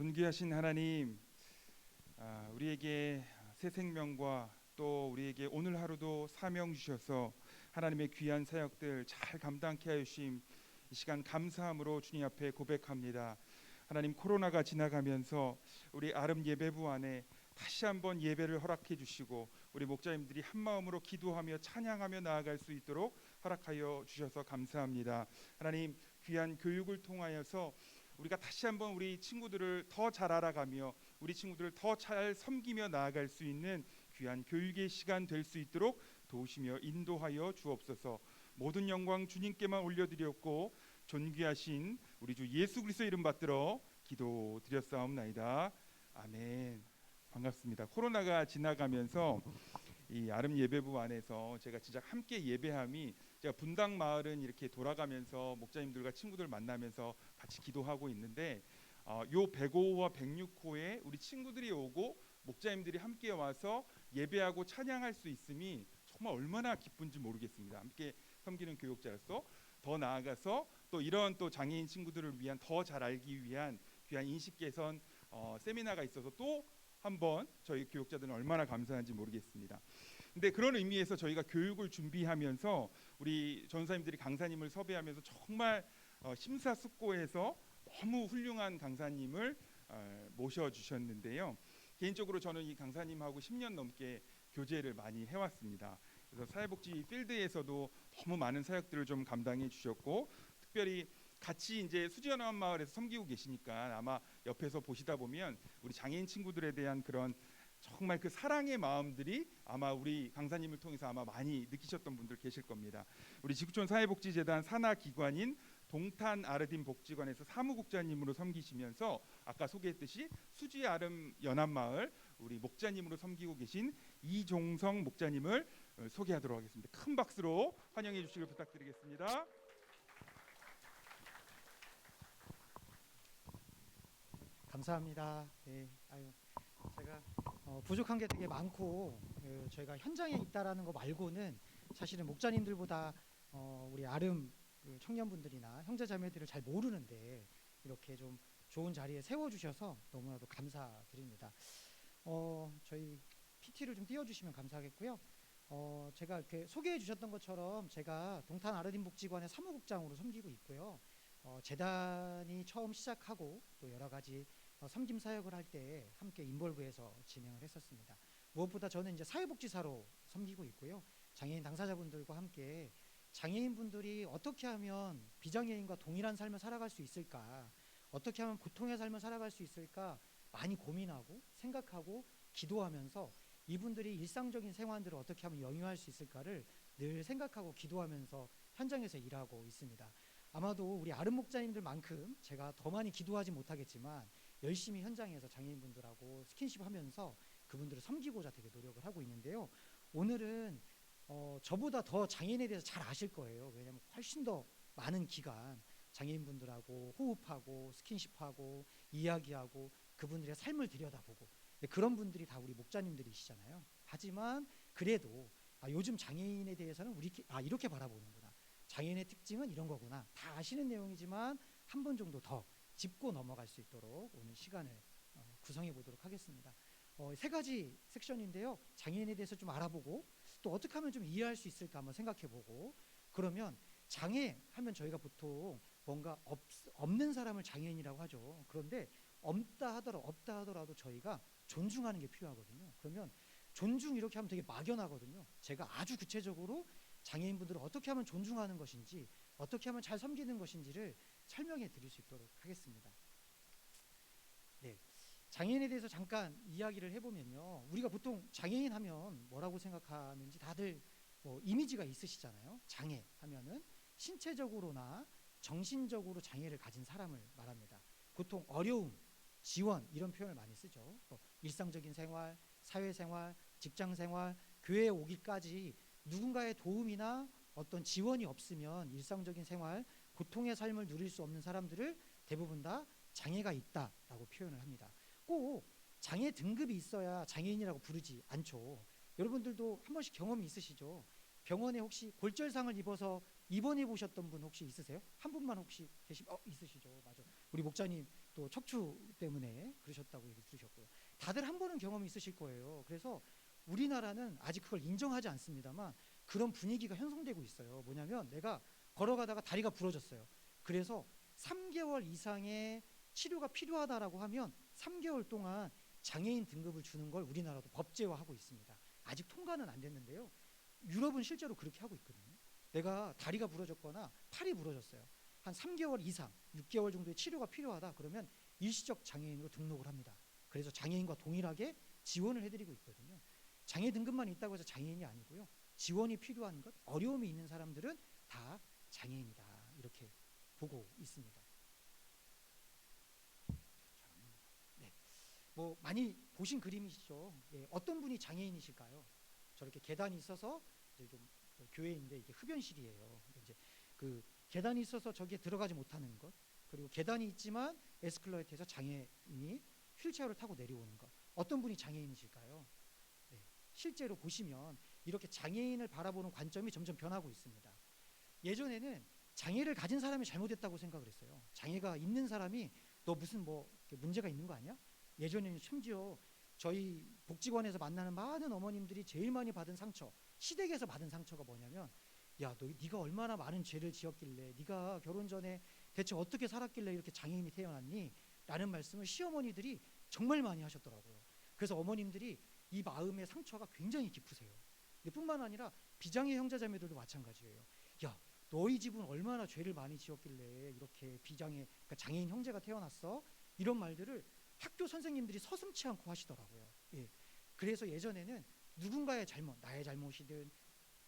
존귀하신 하나님, 우리에게 새 생명과 또 우리에게 오늘 하루도 사명 주셔서 하나님의 귀한 사역들 잘 감당케 하여 주심, 이 시간 감사함으로 주님 앞에 고백합니다. 하나님, 코로나가 지나가면서 우리 아름 예배부 안에 다시 한번 예배를 허락해 주시고 우리 목자님들이 한 마음으로 기도하며 찬양하며 나아갈 수 있도록 허락하여 주셔서 감사합니다. 하나님, 귀한 교육을 통하여서 우리가 다시 한번 우리 친구들을 더 잘 알아가며 우리 친구들을 더 잘 섬기며 나아갈 수 있는 귀한 교육의 시간 될 수 있도록 도우시며 인도하여 주옵소서. 모든 영광 주님께만 올려드렸고 존귀하신 우리 주 예수 그리스도 이름 받들어 기도드렸사옵나이다. 아멘. 반갑습니다. 코로나가 지나가면서 이 아름 예배부 안에서 제가 진짜 함께 예배함이, 제가 분당 마을은 이렇게 돌아가면서 목자님들과 친구들 만나면서 같이 기도하고 있는데, 요 105호와 106호에 우리 친구들이 오고 목자님들이 함께 와서 예배하고 찬양할 수 있음이 정말 얼마나 기쁜지 모르겠습니다. 함께 섬기는 교육자로서 더 나아가서 또 이런 또 장애인 친구들을 위한 더 잘 알기 위한 귀한 인식 개선 세미나가 있어서 또 한번 저희 교육자들은 얼마나 감사한지 모르겠습니다. 근데 그런 의미에서 저희가 교육을 준비하면서 우리 전사님들이 강사님을 섭외하면서 정말 심사숙고해서 너무 훌륭한 강사님을 모셔주셨는데요. 개인적으로 저는 이 강사님하고 10년 넘게 교제를 많이 해왔습니다. 그래서 사회복지 필드에서도 너무 많은 사역들을 좀 감당해 주셨고, 특별히 같이 이제 수지연합 마을에서 섬기고 계시니까 아마 옆에서 보시다 보면 우리 장애인 친구들에 대한 그런 정말 그 사랑의 마음들이 아마 우리 강사님을 통해서 아마 많이 느끼셨던 분들 계실 겁니다. 우리 지구촌 사회복지재단 산하 기관인 동탄 아르딘 복지관에서 사무국장님으로 섬기시면서 아까 소개했듯이 수지 아름 연합마을 우리 목자님으로 섬기고 계신 이종성 목자님을 소개하도록 하겠습니다. 큰 박수로 환영해 주시길 부탁드리겠습니다. 감사합니다. 네, 제가 부족한 게 되게 많고 저희가 현장에 있다라는 거 말고는 사실은 목자님들보다 우리 아름 청년분들이나 형제자매들을 잘 모르는데 이렇게 좀 좋은 자리에 세워주셔서 너무나도 감사드립니다. 저희 PT를 좀 띄워주시면 감사하겠고요. 제가 이렇게 소개해 주셨던 것처럼 제가 동탄 아르딘 복지관의 사무국장으로 섬기고 있고요. 재단이 처음 시작하고 또 여러 가지 섬김 사역을 할 때 함께 인볼브해서 진행을 했었습니다. 무엇보다 저는 이제 사회복지사로 섬기고 있고요. 장애인 당사자분들과 함께 장애인분들이 어떻게 하면 비장애인과 동일한 삶을 살아갈 수 있을까, 어떻게 하면 고통의 삶을 살아갈 수 있을까 많이 고민하고 생각하고 기도하면서 이분들이 일상적인 생활들을 어떻게 하면 영위할 수 있을까를 늘 생각하고 기도하면서 현장에서 일하고 있습니다. 아마도 우리 아름 목자님들만큼 제가 더 많이 기도하지 못하겠지만 열심히 현장에서 장애인분들하고 스킨십 하면서 그분들을 섬기고자 되게 노력을 하고 있는데요. 오늘은 저보다 더 장애인에 대해서 잘 아실 거예요. 왜냐하면 훨씬 더 많은 기간 장애인분들하고 호흡하고 스킨십하고 이야기하고 그분들의 삶을 들여다보고 그런 분들이 다 우리 목자님들이시잖아요. 하지만 그래도 요즘 장애인에 대해서는 이렇게 바라보는구나, 장애인의 특징은 이런 거구나, 다 아시는 내용이지만 한 번 정도 더 짚고 넘어갈 수 있도록 오늘 시간을 구성해 보도록 하겠습니다. 세 가지 섹션인데요. 장애인에 대해서 좀 알아보고 또 어떻게 하면 좀 이해할 수 있을까 한번 생각해 보고, 그러면 장애 하면 저희가 보통 뭔가 없는 사람을 장애인이라고 하죠. 그런데 없다 하더라도 저희가 존중하는 게 필요하거든요. 그러면 존중 이렇게 하면 되게 막연하거든요. 제가 아주 구체적으로 장애인분들을 어떻게 하면 존중하는 것인지, 어떻게 하면 잘 섬기는 것인지를 설명해 드릴 수 있도록 하겠습니다. 네, 장애인에 대해서 잠깐 이야기를 해보면요. 우리가 보통 장애인 하면 뭐라고 생각하는지 다들 이미지가 있으시잖아요. 장애 하면은 신체적으로나 정신적으로 장애를 가진 사람을 말합니다. 보통 어려움, 지원 이런 표현을 많이 쓰죠. 일상적인 생활, 사회생활, 직장생활, 교회에 오기까지 누군가의 도움이나 어떤 지원이 없으면 일상적인 생활, 고통의 삶을 누릴 수 없는 사람들을 대부분 다 장애가 있다라고 표현을 합니다. 꼭 장애 등급이 있어야 장애인이라고 부르지 않죠. 여러분들도 한 번씩 경험이 있으시죠? 병원에 혹시 골절상을 입어서 입원해 보셨던 분 혹시 있으세요? 한 분만 혹시 있으시죠? 맞아. 우리 목자님 또 척추 때문에 그러셨다고 얘기 들으셨고요. 다들 한 번은 경험이 있으실 거예요. 그래서 우리나라는 아직 그걸 인정하지 않습니다만 그런 분위기가 형성되고 있어요. 뭐냐면 내가 걸어가다가 다리가 부러졌어요. 그래서 3개월 이상의 치료가 필요하다라고 하면 3개월 동안 장애인 등급을 주는 걸 우리나라도 법제화하고 있습니다. 아직 통과는 안 됐는데요. 유럽은 실제로 그렇게 하고 있거든요. 내가 다리가 부러졌거나 팔이 부러졌어요. 한 3개월 이상, 6개월 정도의 치료가 필요하다 그러면 일시적 장애인으로 등록을 합니다. 그래서 장애인과 동일하게 지원을 해드리고 있거든요. 장애 등급만 있다고 해서 장애인이 아니고요. 지원이 필요한 것, 어려움이 있는 사람들은 다 장애인이다 이렇게 보고 있습니다. 네, 뭐 많이 보신 그림이시죠. 예, 어떤 분이 장애인이실까요? 저렇게 계단이 있어서 이제 좀 교회인데 이게 흡연실이에요. 이제 그 계단이 있어서 저기에 들어가지 못하는 것, 그리고 계단이 있지만 에스컬레이터에서 장애인이 휠체어를 타고 내려오는 것. 어떤 분이 장애인이실까요? 네, 실제로 보시면 이렇게 장애인을 바라보는 관점이 점점 변하고 있습니다. 예전에는 장애를 가진 사람이 잘못했다고 생각을 했어요. 장애가 있는 사람이 너 무슨 뭐 문제가 있는 거 아니야? 예전에는 심지어 저희 복지관에서 만나는 많은 어머님들이 제일 많이 받은 상처, 시댁에서 받은 상처가 뭐냐면 야, 네가 얼마나 많은 죄를 지었길래 네가 결혼 전에 대체 어떻게 살았길래 이렇게 장애인이 태어났니? 라는 말씀을 시어머니들이 정말 많이 하셨더라고요. 그래서 어머님들이 이 마음의 상처가 굉장히 깊으세요. 근데 뿐만 아니라 비장애 형제자매들도 마찬가지예요. 야, 너희 집은 얼마나 죄를 많이 지었길래 이렇게 비장애, 그러니까 장애인 형제가 태어났어? 이런 말들을 학교 선생님들이 서슴치 않고 하시더라고요. 예. 그래서 예전에는 누군가의 잘못, 나의 잘못이든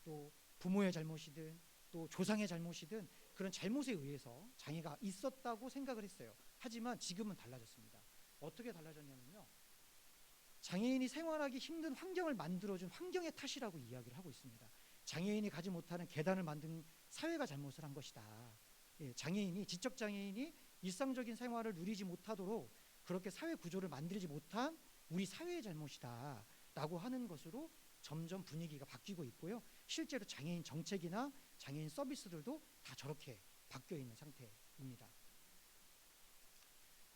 또 부모의 잘못이든 또 조상의 잘못이든 그런 잘못에 의해서 장애가 있었다고 생각을 했어요. 하지만 지금은 달라졌습니다. 어떻게 달라졌냐면요. 장애인이 생활하기 힘든 환경을 만들어준 환경의 탓이라고 이야기를 하고 있습니다. 장애인이 가지 못하는 계단을 만든 사회가 잘못을 한 것이다. 예, 장애인이, 지적장애인이 일상적인 생활을 누리지 못하도록 그렇게 사회 구조를 만들지 못한 우리 사회의 잘못이다 라고 하는 것으로 점점 분위기가 바뀌고 있고요. 실제로 장애인 정책이나 장애인 서비스들도 다 저렇게 바뀌어 있는 상태입니다.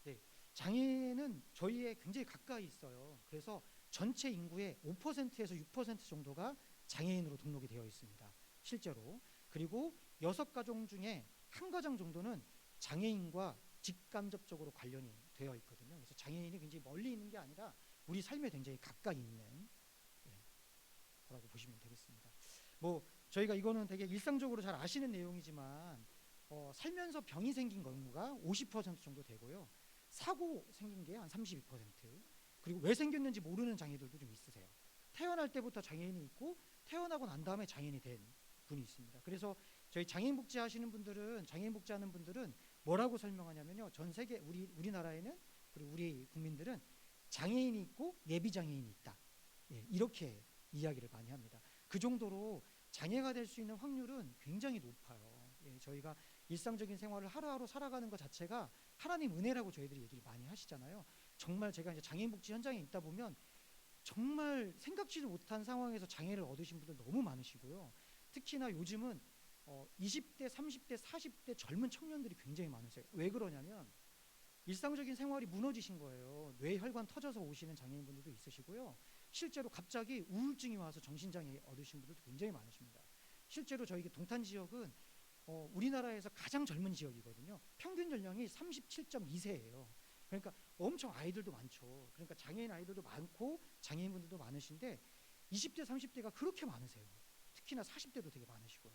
네, 장애는 저희에 굉장히 가까이 있어요. 그래서 전체 인구의 5%에서 6% 정도가 장애인으로 등록이 되어 있습니다. 실제로. 그리고 6가정 중에 한 가정 정도는 장애인과 직간접적으로 관련이 되어 있거든요. 그래서 장애인이 굉장히 멀리 있는 게 아니라 우리 삶에 굉장히 가까이 있는, 예, 거라고 보시면 되겠습니다. 뭐 저희가 이거는 되게 일상적으로 잘 아시는 내용이지만 살면서 병이 생긴 경우가 50% 정도 되고요. 사고 생긴 게 한 32%, 그리고 왜 생겼는지 모르는 장애들도 좀 있으세요. 태어날 때부터 장애인이 있고 태어나고 난 다음에 장애인이 된 분이 있습니다. 그래서 저희 장애인 복지 하시는 분들은, 장애인 복지하는 분들은 뭐라고 설명하냐면요. 전 세계 우리나라에는, 그리고 우리 국민들은 장애인이 있고 예비 장애인이 있다. 예, 이렇게 이야기를 많이 합니다. 그 정도로 장애가 될 수 있는 확률은 굉장히 높아요. 예, 저희가 일상적인 생활을 하루하루 살아가는 것 자체가 하나님 은혜라고 저희들이 얘기를 많이 하시잖아요. 정말 제가 이제 장애인 복지 현장에 있다 보면 정말 생각지도 못한 상황에서 장애를 얻으신 분들 너무 많으시고요. 특히나 요즘은 20대, 30대, 40대 젊은 청년들이 굉장히 많으세요. 왜 그러냐면 일상적인 생활이 무너지신 거예요. 뇌혈관 터져서 오시는 장애인분들도 있으시고요. 실제로 갑자기 우울증이 와서 정신장애 얻으신 분들도 굉장히 많으십니다. 실제로 저희 동탄 지역은 우리나라에서 가장 젊은 지역이거든요. 평균 연령이 37.2세예요. 그러니까 엄청 아이들도 많죠. 그러니까 장애인 아이들도 많고 장애인분들도 많으신데 20대, 30대가 그렇게 많으세요. 특히나 40대도 되게 많으시고요.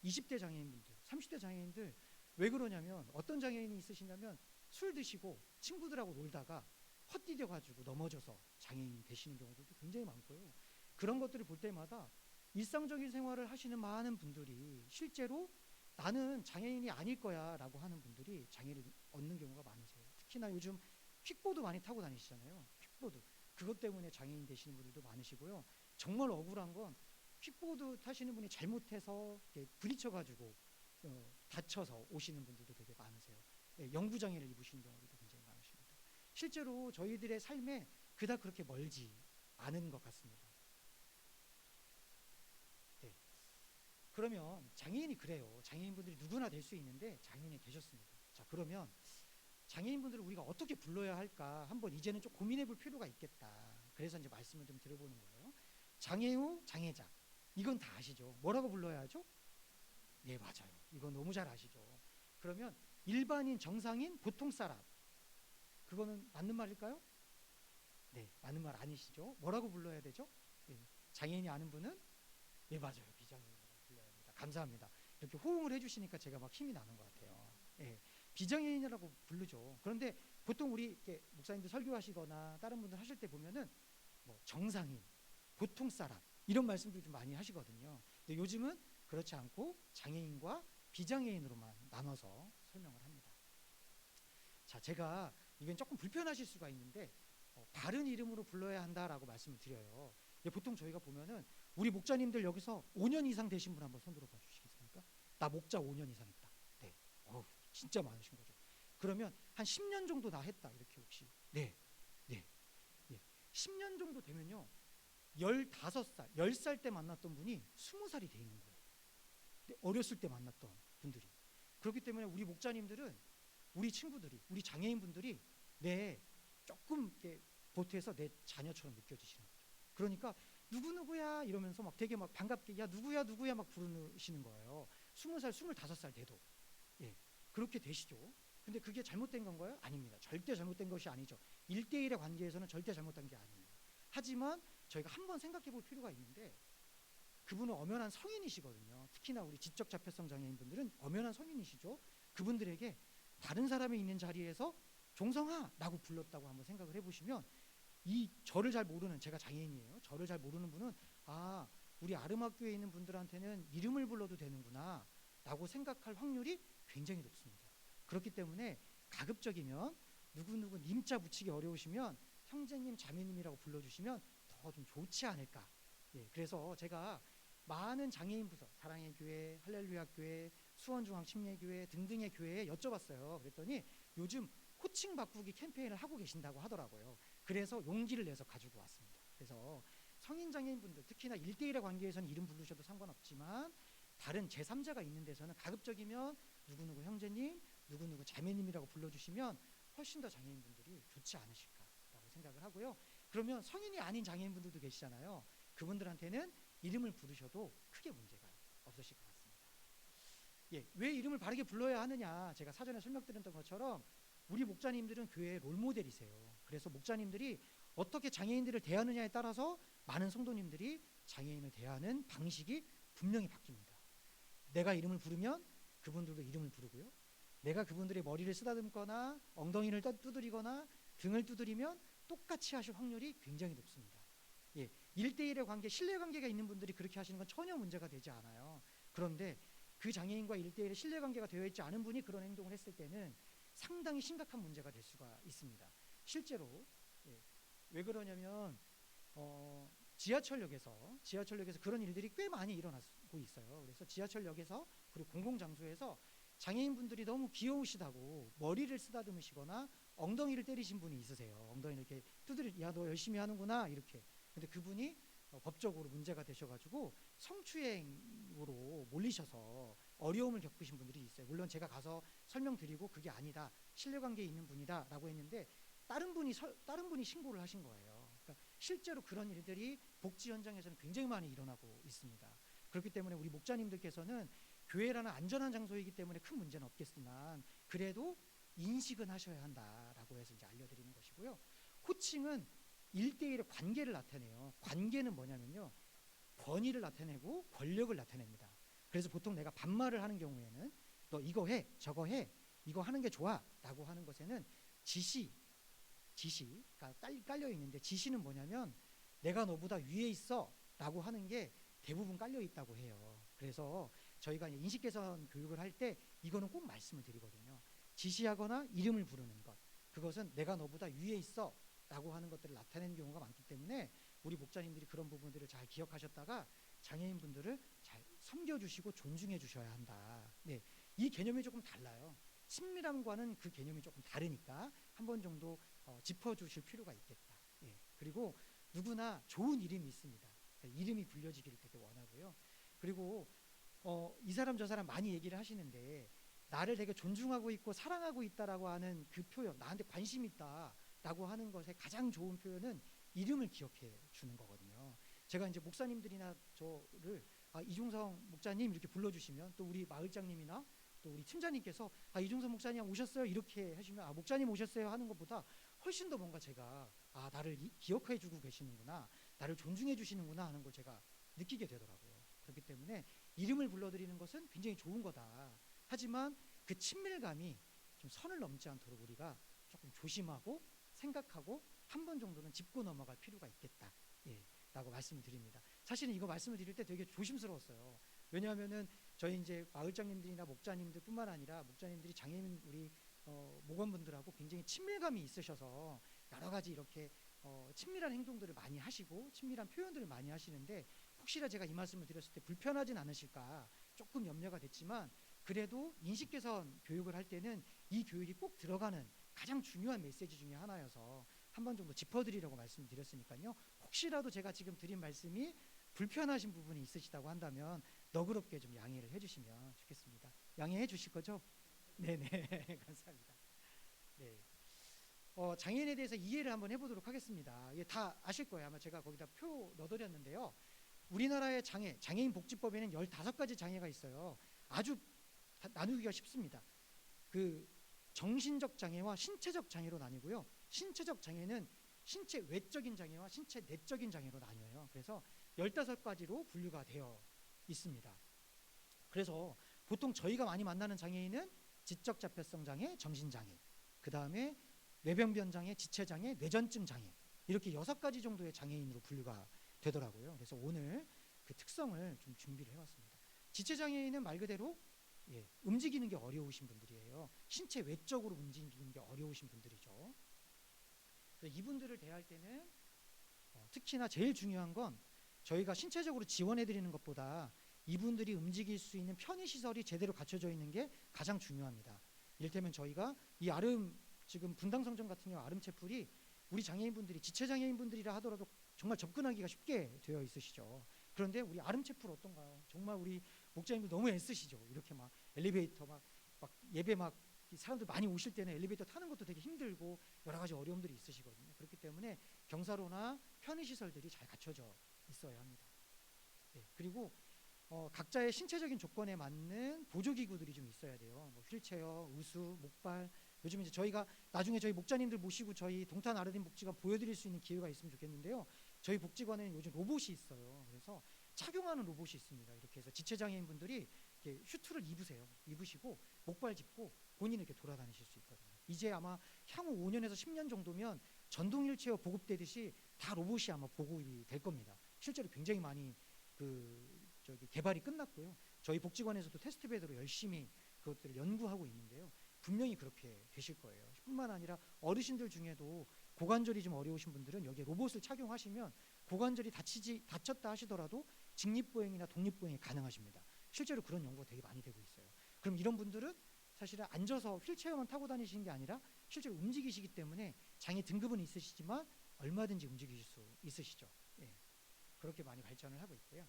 20대 장애인분들, 30대 장애인들 왜 그러냐면 어떤 장애인이 있으시냐면 술 드시고 친구들하고 놀다가 헛디뎌 가지고 넘어져서 장애인이 되시는 경우들도 굉장히 많고요. 그런 것들을 볼 때마다 일상적인 생활을 하시는 많은 분들이 실제로 나는 장애인이 아닐 거야 라고 하는 분들이 장애를 얻는 경우가 많으세요. 특히나 요즘 퀵보드 많이 타고 다니시잖아요. 퀵보드. 그것 때문에 장애인 되시는 분들도 많으시고요. 정말 억울한 건 퀵보드 타시는 분이 잘못해서 부딪혀가지고 다쳐서 오시는 분들도 되게 많으세요. 예, 영구장애를 입으시는 경우들도 굉장히 많으십니다. 실제로 저희들의 삶에 그닥 그렇게 멀지 않은 것 같습니다. 네. 그러면 장애인이 그래요. 장애인분들이 누구나 될 수 있는데 장애인이 되셨습니다. 자, 그러면 장애인분들을 우리가 어떻게 불러야 할까 한번 이제는 좀 고민해 볼 필요가 있겠다. 그래서 이제 말씀을 좀 들어보는 거예요. 장애우, 장애자. 이건 다 아시죠? 뭐라고 불러야 하죠? 네, 맞아요. 이거 너무 잘 아시죠? 그러면 일반인, 정상인, 보통 사람. 그거는 맞는 말일까요? 네, 맞는 말 아니시죠? 뭐라고 불러야 되죠? 네, 장애인이 아는 분은 네, 맞아요. 비장애인이라고 불러야 합니다. 감사합니다. 이렇게 호응을 해주시니까 제가 막 힘이 나는 것 같아요. 예, 비장애인이라고 부르죠. 그런데 보통 우리 이렇게 목사님들 설교하시거나 다른 분들 하실 때 보면은 뭐 정상인, 보통 사람 이런 말씀들 좀 많이 하시거든요. 근데 요즘은 그렇지 않고 장애인과 비장애인으로만 나눠서 설명을 합니다. 자, 제가 이건 조금 불편하실 수가 있는데 바른 이름으로 불러야 한다라고 말씀을 드려요. 보통 저희가 보면은 우리 목자님들 여기서 5년 이상 되신 분 한번 손 들어봐 주시겠습니까? 나 목자 5년 이상 했다. 네, 진짜 많으신 거죠. 그러면 한 10년 정도 나 했다 이렇게 혹시? 네, 네, 네. 10년 정도 되면요, 15살, 10살 때 만났던 분이 20살이 돼 있는 거예요. 어렸을 때 만났던 분들이. 그렇기 때문에 우리 목자님들은 우리 친구들이, 우리 장애인분들이 내 조금 이렇게 보태서 내 자녀처럼 느껴지시는 거죠. 그러니까 누구누구야 이러면서 막 되게 막 반갑게 야 누구야 누구야 막 부르시는 거예요. 20살, 25살 돼도. 예, 그렇게 되시죠. 근데 그게 잘못된 건가요? 아닙니다. 절대 잘못된 것이 아니죠. 1대1의 관계에서는 절대 잘못된 게 아니에요. 하지만 저희가 한번 생각해 볼 필요가 있는데 그분은 엄연한 성인이시거든요. 특히나 우리 지적 자폐성 장애인분들은 엄연한 성인이시죠. 그분들에게 다른 사람이 있는 자리에서 종성아라고 불렀다고 한번 생각을 해보시면 이 저를 잘 모르는, 제가 장애인이에요. 저를 잘 모르는 분은 아, 우리 아름학교에 있는 분들한테는 이름을 불러도 되는구나 라고 생각할 확률이 굉장히 높습니다. 그렇기 때문에 가급적이면 누구누구 님자 붙이기 어려우시면 형제님, 자매님이라고 불러주시면 더 좀 좋지 않을까. 예, 그래서 제가 많은 장애인 부서, 사랑의 교회, 할렐루야 교회, 수원중앙침례교회 등등의 교회에 여쭤봤어요. 그랬더니 요즘 호칭 바꾸기 캠페인을 하고 계신다고 하더라고요. 그래서 용기를 내서 가지고 왔습니다. 그래서 성인 장애인분들, 특히나 1대1의 관계에서는 이름 부르셔도 상관없지만 다른 제3자가 있는 데서는 가급적이면 누구누구 형제님, 누구누구 자매님이라고 불러주시면 훨씬 더 장애인분들이 좋지 않으실까라고 생각을 하고요. 그러면 성인이 아닌 장애인분들도 계시잖아요. 그분들한테는 이름을 부르셔도 크게 문제가 없으실 것 같습니다. 예, 왜 이름을 바르게 불러야 하느냐? 제가 사전에 설명드렸던 것처럼 우리 목자님들은 교회의 롤모델이세요. 그래서 목자님들이 어떻게 장애인들을 대하느냐에 따라서 많은 성도님들이 장애인을 대하는 방식이 분명히 바뀝니다. 내가 이름을 부르면 그분들도 이름을 부르고요. 내가 그분들의 머리를 쓰다듬거나 엉덩이를 두드리거나 등을 두드리면 똑같이 하실 확률이 굉장히 높습니다. 예, 1대1의 관계, 신뢰관계가 있는 분들이 그렇게 하시는 건 전혀 문제가 되지 않아요. 그런데 그 장애인과 1대1의 신뢰관계가 되어 있지 않은 분이 그런 행동을 했을 때는 상당히 심각한 문제가 될 수가 있습니다. 실제로 예, 왜 그러냐면 지하철역에서 그런 일들이 꽤 많이 일어나고 있어요. 그래서 지하철역에서 그리고 공공장소에서 장애인분들이 너무 귀여우시다고 머리를 쓰다듬으시거나 엉덩이를 때리신 분이 있으세요. 엉덩이를 이렇게 야 너 열심히 하는구나 이렇게. 근데 그분이 법적으로 문제가 되셔가지고 성추행으로 몰리셔서 어려움을 겪으신 분들이 있어요. 물론 제가 가서 설명드리고 그게 아니다, 신뢰관계에 있는 분이다라고 했는데 다른 분이 신고를 하신 거예요. 그러니까 실제로 그런 일들이 복지 현장에서는 굉장히 많이 일어나고 있습니다. 그렇기 때문에 우리 목자님들께서는 교회라는 안전한 장소이기 때문에 큰 문제는 없겠지만 그래도 인식은 하셔야 한다라고 해서 이제 알려드리는 것이고요. 호칭은 1대1의 관계를 나타내요. 관계는 뭐냐면요, 권위를 나타내고 권력을 나타냅니다. 그래서 보통 내가 반말을 하는 경우에는 너 이거 해, 저거 해, 이거 하는 게 좋아 라고 하는 것에는 지시가 깔려 있는데, 지시는 뭐냐면 내가 너보다 위에 있어 라고 하는 게 대부분 깔려 있다고 해요. 그래서 저희가 인식 개선 교육을 할 때 이거는 꼭 말씀을 드리거든요. 지시하거나 이름을 부르는 것, 그것은 내가 너보다 위에 있어 라고 하는 것들을 나타내는 경우가 많기 때문에 우리 목자님들이 그런 부분들을 잘 기억하셨다가 장애인분들을 잘 섬겨주시고 존중해 주셔야 한다. 네, 이 개념이 조금 달라요. 친밀함과는 그 개념이 조금 다르니까 한 번 정도 짚어주실 필요가 있겠다. 예, 그리고 누구나 좋은 이름이 있습니다. 이름이 불려지기를 되게 원하고요. 그리고 이 사람 저 사람 많이 얘기를 하시는데 나를 되게 존중하고 있고 사랑하고 있다라고 하는 그 표현, 나한테 관심 있다라고 하는 것의 가장 좋은 표현은 이름을 기억해 주는 거거든요. 제가 이제 목사님들이나 저를 이중성 목사님 이렇게 불러주시면, 또 우리 마을장님이나 또 우리 팀장님께서 이중성 목사님 오셨어요 이렇게 하시면 목사님 오셨어요 하는 것보다 훨씬 더 뭔가 제가 나를 기억해 주고 계시는구나, 나를 존중해 주시는구나 하는 걸 제가 느끼게 되더라고요. 그렇기 때문에 이름을 불러드리는 것은 굉장히 좋은 거다. 하지만 그 친밀감이 좀 선을 넘지 않도록 우리가 조금 조심하고 생각하고 한 번 정도는 짚고 넘어갈 필요가 있겠다. 라고 말씀을 드립니다. 사실은 이거 말씀을 드릴 때 되게 조심스러웠어요. 왜냐하면은 저희 이제 마을장님들이나 목자님들뿐만 아니라 목자님들이 장애인 우리 목원분들하고 굉장히 친밀감이 있으셔서 여러 가지 이렇게 친밀한 행동들을 많이 하시고 친밀한 표현들을 많이 하시는데, 혹시나 제가 이 말씀을 드렸을 때 불편하진 않으실까 조금 염려가 됐지만, 그래도 인식 개선 교육을 할 때는 이 교육이 꼭 들어가는 가장 중요한 메시지 중에 하나여서 한 번 정도 짚어드리려고 말씀드렸으니까요. 혹시라도 제가 지금 드린 말씀이 불편하신 부분이 있으시다고 한다면 너그럽게 좀 양해를 해주시면 좋겠습니다. 양해해 주실 거죠? 네네. 감사합니다. 네. 장애인에 대해서 이해를 한번 해보도록 하겠습니다. 다 아실 거예요. 아마 제가 거기다 표 넣어드렸는데요. 우리나라의 장애인 복지법에는 15가지 장애가 있어요. 아주 나누기가 쉽습니다. 그 정신적 장애와 신체적 장애로 나뉘고요. 신체적 장애는 신체 외적인 장애와 신체 내적인 장애로 나뉘어요. 그래서 15가지로 분류가 되어 있습니다. 그래서 보통 저희가 많이 만나는 장애인은 지적 자폐성 장애, 정신장애, 그 다음에 뇌병변 장애, 지체장애, 뇌전증 장애, 이렇게 6가지 정도의 장애인으로 분류가 되더라고요. 그래서 오늘 그 특성을 좀 준비를 해왔습니다. 지체장애인은 말 그대로 움직이는 게 어려우신 분들이에요. 신체 외적으로 움직이는 게 어려우신 분들이죠. 그래서 이분들을 대할 때는 특히나 제일 중요한 건 저희가 신체적으로 지원해 드리는 것보다 이분들이 움직일 수 있는 편의시설이 제대로 갖춰져 있는 게 가장 중요합니다. 이를테면 저희가 이 지금 분당성전 같은 경우 아름채플이 우리 장애인분들이 지체장애인분들이라 하더라도 정말 접근하기가 쉽게 되어 있으시죠. 그런데 우리 아름채플 어떤가요? 정말 우리 목자님들 너무 애쓰시죠. 이렇게 막 엘리베이터 막 예배 막 사람들 많이 오실 때는 엘리베이터 타는 것도 되게 힘들고 여러 가지 어려움들이 있으시거든요. 그렇기 때문에 경사로나 편의시설들이 잘 갖춰져 있어야 합니다. 그리고 각자의 신체적인 조건에 맞는 보조기구들이 좀 있어야 돼요. 뭐 휠체어, 의수, 목발. 요즘 이제 저희가 나중에 저희 목자님들 모시고 저희 동탄 아르딘 복지관 보여드릴 수 있는 기회가 있으면 좋겠는데요. 저희 복지관에는 요즘 로봇이 있어요. 그래서 착용하는 로봇이 있습니다. 이렇게 해서 지체장애인분들이 이렇게 슈트를 입으시고 목발 짚고 본인이 이렇게 돌아다니실 수 있거든요. 이제 아마 향후 5년에서 10년 정도면 전동 휠체어 보급되듯이 다 로봇이 아마 보급이 될 겁니다. 실제로 굉장히 많이 개발이 끝났고요. 저희 복지관에서도 테스트베드로 열심히 그것들을 연구하고 있는데요. 분명히 그렇게 되실 거예요. 뿐만 아니라 어르신들 중에도 고관절이 좀 어려우신 분들은 여기에 로봇을 착용하시면 고관절이 다쳤다 하시더라도 직립보행이나 독립보행이 가능하십니다. 실제로 그런 연구가 되게 많이 되고 있어요. 그럼 이런 분들은 사실은 앉아서 휠체어만 타고 다니시는 게 아니라 실제로 움직이시기 때문에 장애 등급은 있으시지만 얼마든지 움직이실 수 있으시죠. 그렇게 많이 발전을 하고 있고요.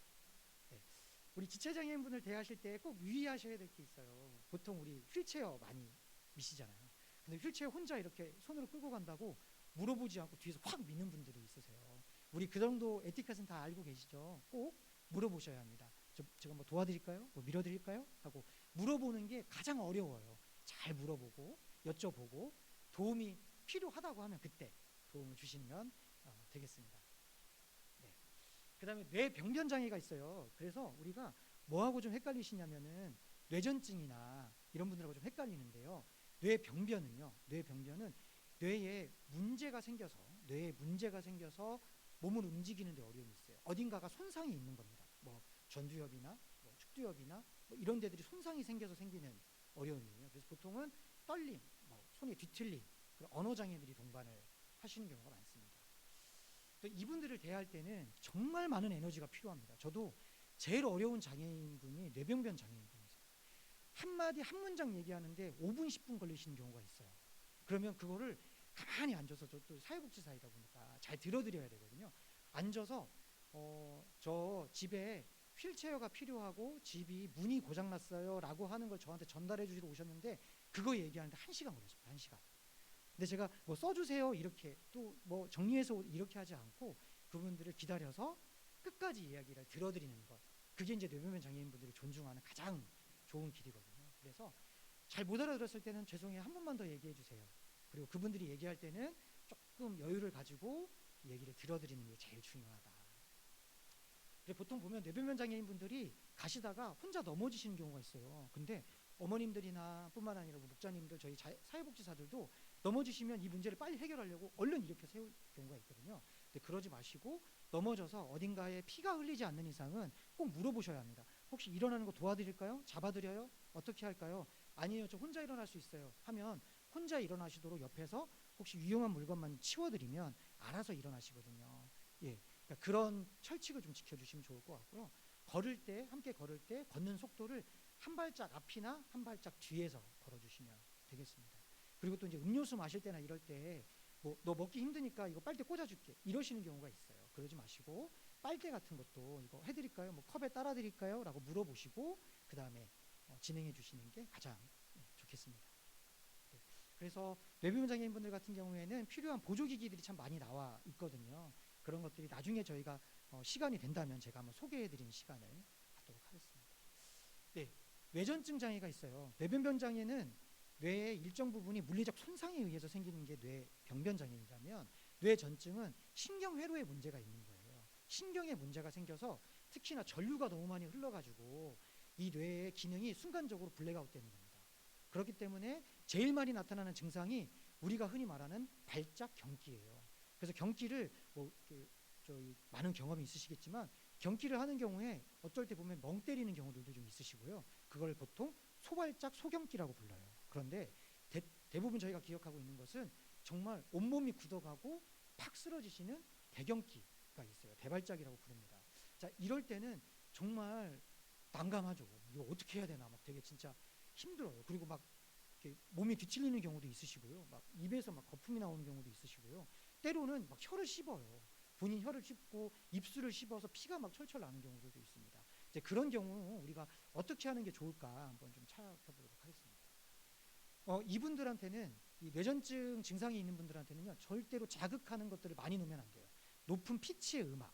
우리 지체장애인분을 대하실 때 꼭 유의하셔야 될 게 있어요. 보통 우리 휠체어 많이 미시잖아요. 근데 휠체어 혼자 이렇게 손으로 끌고 간다고 물어보지 않고 뒤에서 확 미는 분들이 있으세요. 우리 그 정도 에티켓은 다 알고 계시죠? 꼭 물어보셔야 합니다. 제가 뭐 도와드릴까요? 뭐 밀어드릴까요? 하고 물어보는 게 가장 어려워요. 잘 물어보고 여쭤보고 도움이 필요하다고 하면 그때 도움을 주시면 되겠습니다. 그 다음에 뇌병변 장애가 있어요. 그래서 우리가 뭐하고 좀 헷갈리시냐면은 뇌전증이나 이런 분들하고 좀 헷갈리는데요. 뇌병변은 뇌에 문제가 생겨서 몸을 움직이는 데 어려움이 있어요. 어딘가가 손상이 있는 겁니다. 뭐 전두엽이나 뭐 축두엽이나 뭐 이런 데들이 손상이 생겨서 생기는 어려움이에요. 그래서 보통은 떨림, 뭐 손이 뒤틀림, 그런 언어 장애들이 동반을 하시는 경우가 많습니다. 또 이분들을 대할 때는 정말 많은 에너지가 필요합니다. 저도 제일 어려운 장애인분이 뇌병변 장애인분이세요. 한마디 한 문장 얘기하는데 5분 10분 걸리시는 경우가 있어요. 그러면 그거를 가만히 앉아서, 저도 사회복지사이다 보니까 잘 들어드려야 되거든요. 앉아서 저 집에 휠체어가 필요하고 집이 문이 고장났어요라고 하는 걸 저한테 전달해 주시러 오셨는데 그거 얘기하는데 1시간 걸렸습니다. 1시간. 근데 제가 뭐 써주세요 이렇게 또 뭐 정리해서 이렇게 하지 않고 그분들을 기다려서 끝까지 이야기를 들어드리는 것, 그게 이제 뇌변변 장애인분들이 존중하는 가장 좋은 길이거든요. 그래서 잘 못 알아들었을 때는 죄송해요, 한 번만 더 얘기해 주세요. 그리고 그분들이 얘기할 때는 조금 여유를 가지고 얘기를 들어드리는 게 제일 중요하다. 근데 보통 보면 뇌변변 장애인분들이 가시다가 혼자 넘어지시는 경우가 있어요. 근데 어머님들이나 뿐만 아니라 목자님들, 저희 사회복지사들도 넘어지시면 이 문제를 빨리 해결하려고 얼른 일으켜 세울 경우가 있거든요. 근데 그러지 마시고 넘어져서 어딘가에 피가 흘리지 않는 이상은 꼭 물어보셔야 합니다. 혹시 일어나는 거 도와드릴까요? 잡아드려요? 어떻게 할까요? 아니에요, 저 혼자 일어날 수 있어요 하면 혼자 일어나시도록 옆에서 혹시 위험한 물건만 치워드리면 알아서 일어나시거든요. 예, 그러니까 그런 철칙을 좀 지켜주시면 좋을 것 같고요. 걸을 때, 함께 걸을 때 걷는 속도를 한 발짝 앞이나 한 발짝 뒤에서 걸어주시면 되겠습니다. 그리고 또 이제 음료수 마실 때나 이럴 때 뭐 너 먹기 힘드니까 이거 빨대 꽂아줄게 이러시는 경우가 있어요. 그러지 마시고 빨대 같은 것도 이거 해드릴까요? 뭐 컵에 따라 드릴까요? 라고 물어보시고 그 다음에 진행해 주시는 게 가장 좋겠습니다. 네. 그래서 뇌비문 장애인분들 같은 경우에는 필요한 보조기기들이 참 많이 나와 있거든요. 그런 것들이 나중에 저희가 시간이 된다면 제가 한번 소개해드리는 시간을 갖도록 하겠습니다. 네, 뇌전증 장애가 있어요. 뇌변변 장애는 뇌의 일정 부분이 물리적 손상에 의해서 생기는 게 뇌병변 장애이라면 뇌전증은 신경회로에 문제가 있는 거예요. 신경에 문제가 생겨서 특히나 전류가 너무 많이 흘러가지고 이 뇌의 기능이 순간적으로 블랙아웃 되는 겁니다. 그렇기 때문에 제일 많이 나타나는 증상이 우리가 흔히 말하는 발작 경기예요. 그래서 경기를 뭐 저희 많은 경험이 있으시겠지만 경기를 하는 경우에 어쩔 때 보면 멍 때리는 경우들도 좀 있으시고요. 그걸 보통 소발작 소경기라고 불러요. 그런데 대부분 저희가 기억하고 있는 것은 정말 온몸이 굳어가고 팍 쓰러지시는 대경기가 있어요. 대발작이라고 부릅니다. 자, 이럴 때는 정말 난감하죠. 이거 어떻게 해야 되나 막 되게 진짜 힘들어요. 그리고 막 이렇게 몸이 뒤틀리는 경우도 있으시고요. 막 입에서 막 거품이 나오는 경우도 있으시고요. 때로는 막 혀를 씹어요. 본인 혀를 씹고 입술을 씹어서 피가 막 철철 나는 경우들도 있습니다. 이제 그런 경우 우리가 어떻게 하는 게 좋을까 한번 좀 찾아보도록 하겠습니다. 이분들한테는 이 뇌전증 증상이 있는 분들한테는요 절대로 자극하는 것들을 많이 놓으면 안 돼요. 높은 피치의 음악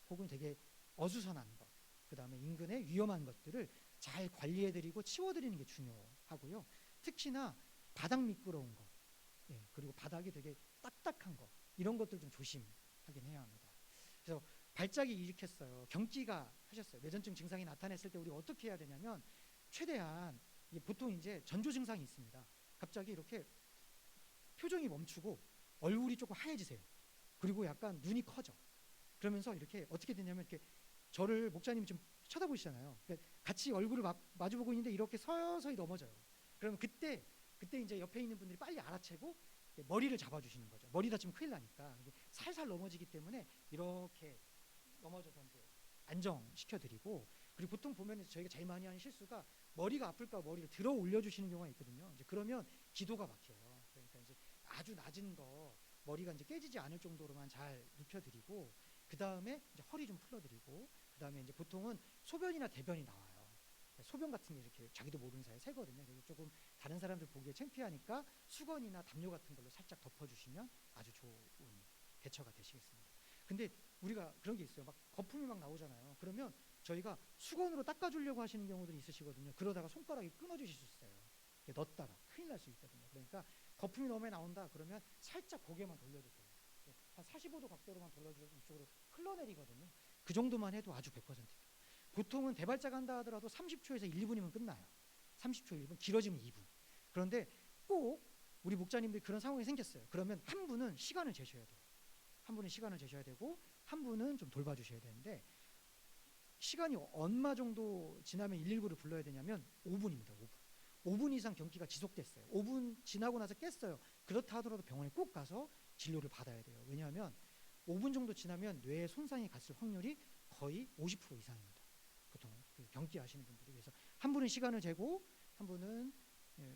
혹은 되게 어수선한 것, 그 다음에 인근의 위험한 것들을 잘 관리해드리고 치워드리는 게 중요하고요. 특히나 바닥 미끄러운 거, 예, 그리고 바닥이 되게 딱딱한 거 이런 것들 좀 조심하긴 해야 합니다. 그래서 발작이 일으켰어요. 경기가 하셨어요. 뇌전증 증상이 나타났을 때 우리가 어떻게 해야 되냐면 최대한 보통 이제 전조 증상이 있습니다. 갑자기 이렇게 표정이 멈추고 얼굴이 조금 하얘지세요. 그리고 약간 눈이 커져. 그러면서 이렇게 어떻게 되냐면 이렇게 저를 목자님이 좀 쳐다보시잖아요. 그러니까 같이 얼굴을 마주보고 있는데 이렇게 서서히 넘어져요. 그러면 그때 이제 옆에 있는 분들이 빨리 알아채고 머리를 잡아주시는 거죠. 머리 다치면 큰일 나니까 살살 넘어지기 때문에 이렇게 넘어져서 이제 안정시켜드리고, 그리고 보통 보면 저희가 제일 많이 하는 실수가 머리가 아플까 머리를 들어 올려주시는 경우가 있거든요. 이제 그러면 기도가 막혀요. 그러니까 이제 아주 낮은 거 머리가 이제 깨지지 않을 정도로만 잘 눕혀드리고, 그 다음에 이제 허리 좀 풀어드리고, 그 다음에 이제 보통은 소변이나 대변이 나와요. 소변 같은 게 이렇게 자기도 모르는 사이에 새거든요. 그래서 조금 다른 사람들 보기에 창피하니까 수건이나 담요 같은 걸로 살짝 덮어주시면 아주 좋은 대처가 되시겠습니다. 근데 우리가 그런 게 있어요. 막 거품이 막 나오잖아요. 그러면 저희가 수건으로 닦아주려고 하시는 경우들이 있으시거든요. 그러다가 손가락이 끊어지실 수 있어요. 넣었다가 큰일 날 수 있거든요. 그러니까 거품이 너무 많이 나온다 그러면 살짝 고개만 돌려주세요. 한 45도 각도로만 돌려주셔서 이쪽으로 흘러내리거든요. 그 정도만 해도 아주 100%입니다. 보통은 대발작 한다 하더라도 30초에서 1분이면 끝나요. 30초, 1분, 길어지면 2분. 그런데 꼭 우리 목자님들이 그런 상황이 생겼어요. 그러면 한 분은 시간을 재셔야 돼요. 한 분은 시간을 재셔야 되고 한 분은 좀 돌봐주셔야 되는데, 시간이 얼마 정도 지나면 119를 불러야 되냐면 5분입니다. 5분. 5분 이상 경기가 지속됐어요. 5분 지나고 나서 깼어요. 그렇다 하더라도 병원에 꼭 가서 진료를 받아야 돼요. 왜냐하면 5분 정도 지나면 뇌에 손상이 갔을 확률이 거의 50% 이상입니다. 보통 그 경기 하시는 분들이. 그래서 한 분은 시간을 재고 한 분은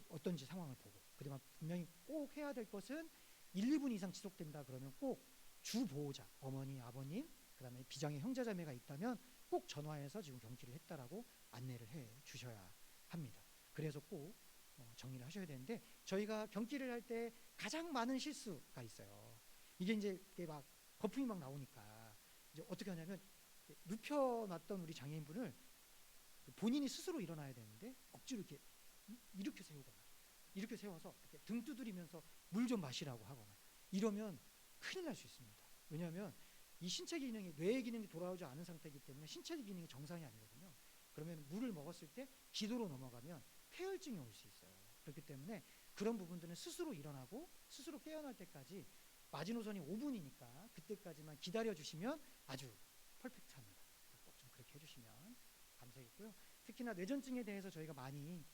어떤지 상황을 보고, 그다음에 분명히 꼭 해야 될 것은 1, 2분 이상 지속된다 그러면 꼭 주 보호자, 어머니, 아버님, 그다음에 비장의 형제자매가 있다면 꼭 전화해서 지금 경기를 했다라고 안내를 해 주셔야 합니다. 그래서 꼭 정리를 하셔야 되는데, 저희가 경기를 할 때 가장 많은 실수가 있어요. 이게 이제 막 거품이 막 나오니까 이제 어떻게 하냐면, 눕혀놨던 우리 장애인분을 본인이 스스로 일어나야 되는데 억지로 이렇게 세우거나, 이렇게 세워서 이렇게 등 두드리면서 물 좀 마시라고 하거나, 이러면 큰일 날 수 있습니다. 왜냐하면 이 신체 기능이, 뇌의 기능이 돌아오지 않은 상태이기 때문에 신체 기능이 정상이 아니거든요. 그러면 물을 먹었을 때 기도로 넘어가면 폐혈증이 올 수 있어요. 그렇기 때문에 그런 부분들은 스스로 일어나고 스스로 깨어날 때까지, 마지노선이 5분이니까 그때까지만 기다려 주시면 아주 퍼펙트합니다. 꼭 좀 그렇게 해주시면 감사하겠고요. 특히나 뇌전증에 대해서 저희가 많이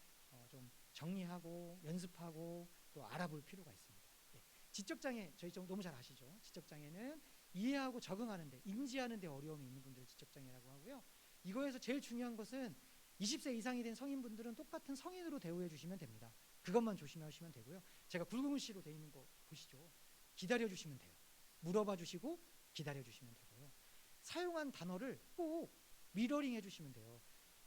좀 정리하고 연습하고 또 알아볼 필요가 있습니다. 네. 지적장애, 저희 좀 너무 잘 아시죠? 지적장애는 이해하고 적응하는데, 인지하는데 어려움이 있는 분들을 지적장애라고 하고요. 이거에서 제일 중요한 것은 20세 이상이 된 성인분들은 똑같은 성인으로 대우해 주시면 됩니다. 그것만 조심하시면 되고요. 제가 굵은 글씨로 돼 있는 거 보시죠? 기다려 주시면 돼요. 물어봐 주시고 기다려 주시면 되고요. 사용한 단어를 꼭 미러링 해주시면 돼요.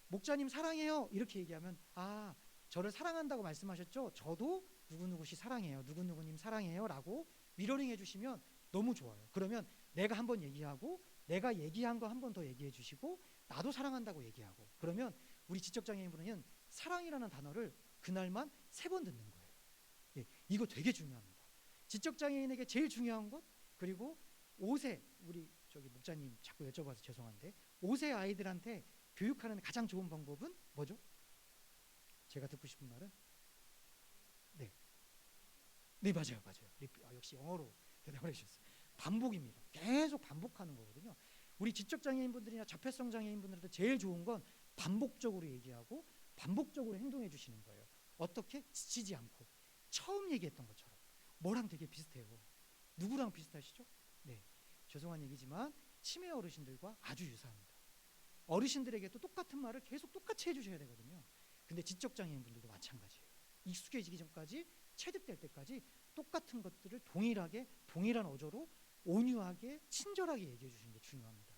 목자님 사랑해요 이렇게 얘기하면, 아, 저를 사랑한다고 말씀하셨죠? 저도 누구누구씨 사랑해요, 누구누구님 사랑해요 라고 미러링 해주시면 너무 좋아요. 그러면 내가 한번 얘기하고 내가 얘기한 거 한 번 더 얘기해 주시고 나도 사랑한다고 얘기하고, 그러면 우리 지적장애인분은 사랑이라는 단어를 그날만 3번 듣는 거예요. 예, 이거 되게 중요합니다. 지적장애인에게 제일 중요한 것, 그리고 5세, 우리 저기 목자님 자꾸 여쭤봐서 죄송한데, 5세 아이들한테 교육하는 가장 좋은 방법은 뭐죠? 제가 듣고 싶은 말은, 네, 네 맞아요, 맞아요. 역시 영어로 대답을 해주셨어요. 반복입니다. 계속 반복하는 거거든요. 우리 지적장애인분들이나 자폐성 장애인분들한테 제일 좋은 건 반복적으로 얘기하고 반복적으로 행동해 주시는 거예요. 어떻게? 지치지 않고. 처음 얘기했던 것처럼. 뭐랑 되게 비슷해요. 누구랑 비슷하시죠? 네, 죄송한 얘기지만 치매 어르신들과 아주 유사합니다. 어르신들에게도 똑같은 말을 계속 똑같이 해주셔야 되거든요. 근데 지적장애인분들도 마찬가지예요. 익숙해지기 전까지, 체득될 때까지 똑같은 것들을 동일하게, 동일한 어조로 온유하게, 친절하게 얘기해 주시는 게 중요합니다.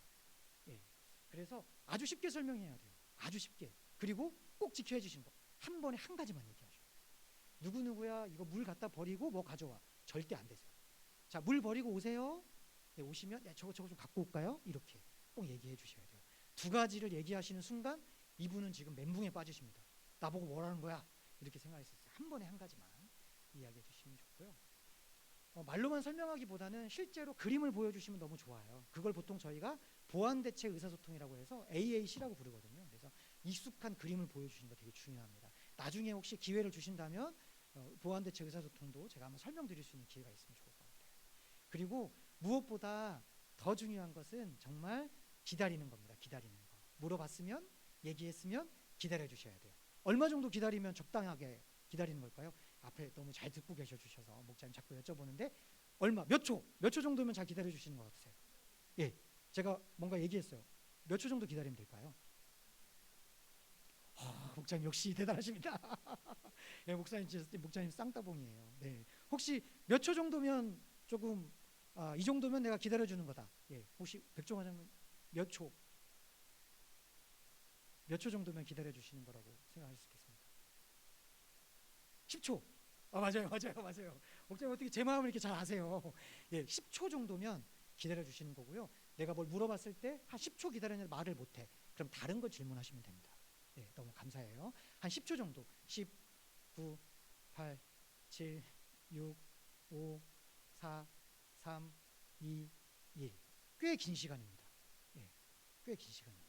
예. 그래서 아주 쉽게 설명해야 돼요. 아주 쉽게. 그리고 꼭 지켜야 주시는 거. 한 번에 한 가지만 얘기하셔야 돼요. 누구누구야 이거 물 갖다 버리고 뭐 가져와. 절대 안 되세요. 자, 물 버리고 오세요. 네, 오시면 네, 저거 좀 갖고 올까요? 이렇게 꼭 얘기해 주셔야 돼요. 두 가지를 얘기하시는 순간 이분은 지금 멘붕에 빠지십니다. 나보고 뭐라는 거야? 이렇게 생각할 수 있어요. 한 번에 한 가지만 이야기해 주시면 좋고요. 말로만 설명하기보다는 실제로 그림을 보여주시면 너무 좋아요. 그걸 보통 저희가 보완대체 의사소통이라고 해서 AAC라고 부르거든요. 그래서 익숙한 그림을 보여주시는 거 되게 중요합니다. 나중에 혹시 기회를 주신다면 보완대체 의사소통도 제가 한번 설명드릴 수 있는 기회가 있으면 좋을 것 같아요. 그리고 무엇보다 더 중요한 것은 정말 기다리는 겁니다. 기다리는 거. 물어봤으면, 얘기했으면 기다려 주셔야 돼요. 얼마 정도 기다리면 적당하게 기다리는 걸까요? 앞에 너무 잘 듣고 계셔 주셔서 목사님 자꾸 여쭤보는데, 몇 초 정도면 잘 기다려 주시는 것 같으세요? 예, 제가 뭔가 얘기했어요. 몇 초 정도 기다리면 될까요? 목사님 역시 대단하십니다. 예, 목사님 쌍따봉이에요. 네, 혹시 몇 초 정도면 조금, 이 정도면 내가 기다려 주는 거다. 예, 혹시 백종화장님 몇 초 정도면 기다려 주시는 거라고 생각할 수 있겠습니까? 10초. 맞아요. 목사님 어떻게 제 마음을 이렇게 잘 아세요? 예, 10초 정도면 기다려 주시는 거고요. 내가 뭘 물어봤을 때 한 10초 기다렸는데 말을 못해. 그럼 다른 거 질문하시면 됩니다. 네, 너무 감사해요. 한 10초 정도. 10, 9, 8, 7, 6, 5, 4, 3, 2, 1. 꽤 긴 시간입니다. 예, 꽤 긴 시간이에요.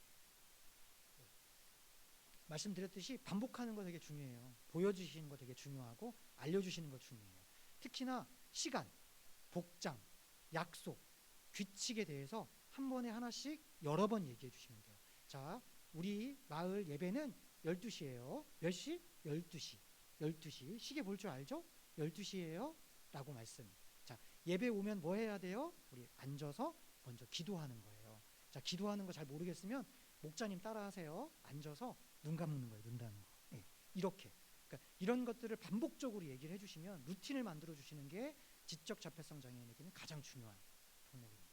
말씀드렸듯이 반복하는 거 되게 중요해요. 보여주시는 거 되게 중요하고 알려주시는 거 중요해요. 특히나 시간, 복장, 약속, 규칙에 대해서 한 번에 하나씩 여러 번 얘기해 주시면 돼요. 자, 우리 마을 예배는 12시예요. 몇 시? 12시. 12시. 시계 볼 줄 알죠? 12시예요. 라고 말씀. 자, 예배 오면 뭐 해야 돼요? 우리 앉아서 먼저 기도하는 거예요. 자, 기도하는 거 잘 모르겠으면 목자님 따라하세요. 앉아서 눈 감는 거예요. 눈 감는 거. 예, 이렇게. 그러니까 이런 것들을 반복적으로 얘기를 해주시면 루틴을 만들어 주시는 게 지적 자폐성 장애인에게는 가장 중요한 덕목입니다.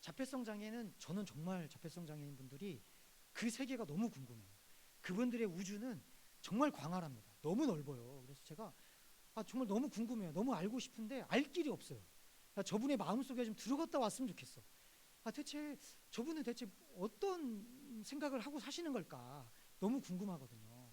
자폐성 장애는 저는 정말 자폐성 장애인 분들이 그 세계가 너무 궁금해요. 그분들의 우주는 정말 광활합니다. 너무 넓어요. 그래서 제가 정말 너무 궁금해요. 너무 알고 싶은데 알 길이 없어요. 저분의 마음속에 좀 들어갔다 왔으면 좋겠어. 대체 저분은 대체 어떤 생각을 하고 사시는 걸까 너무 궁금하거든요.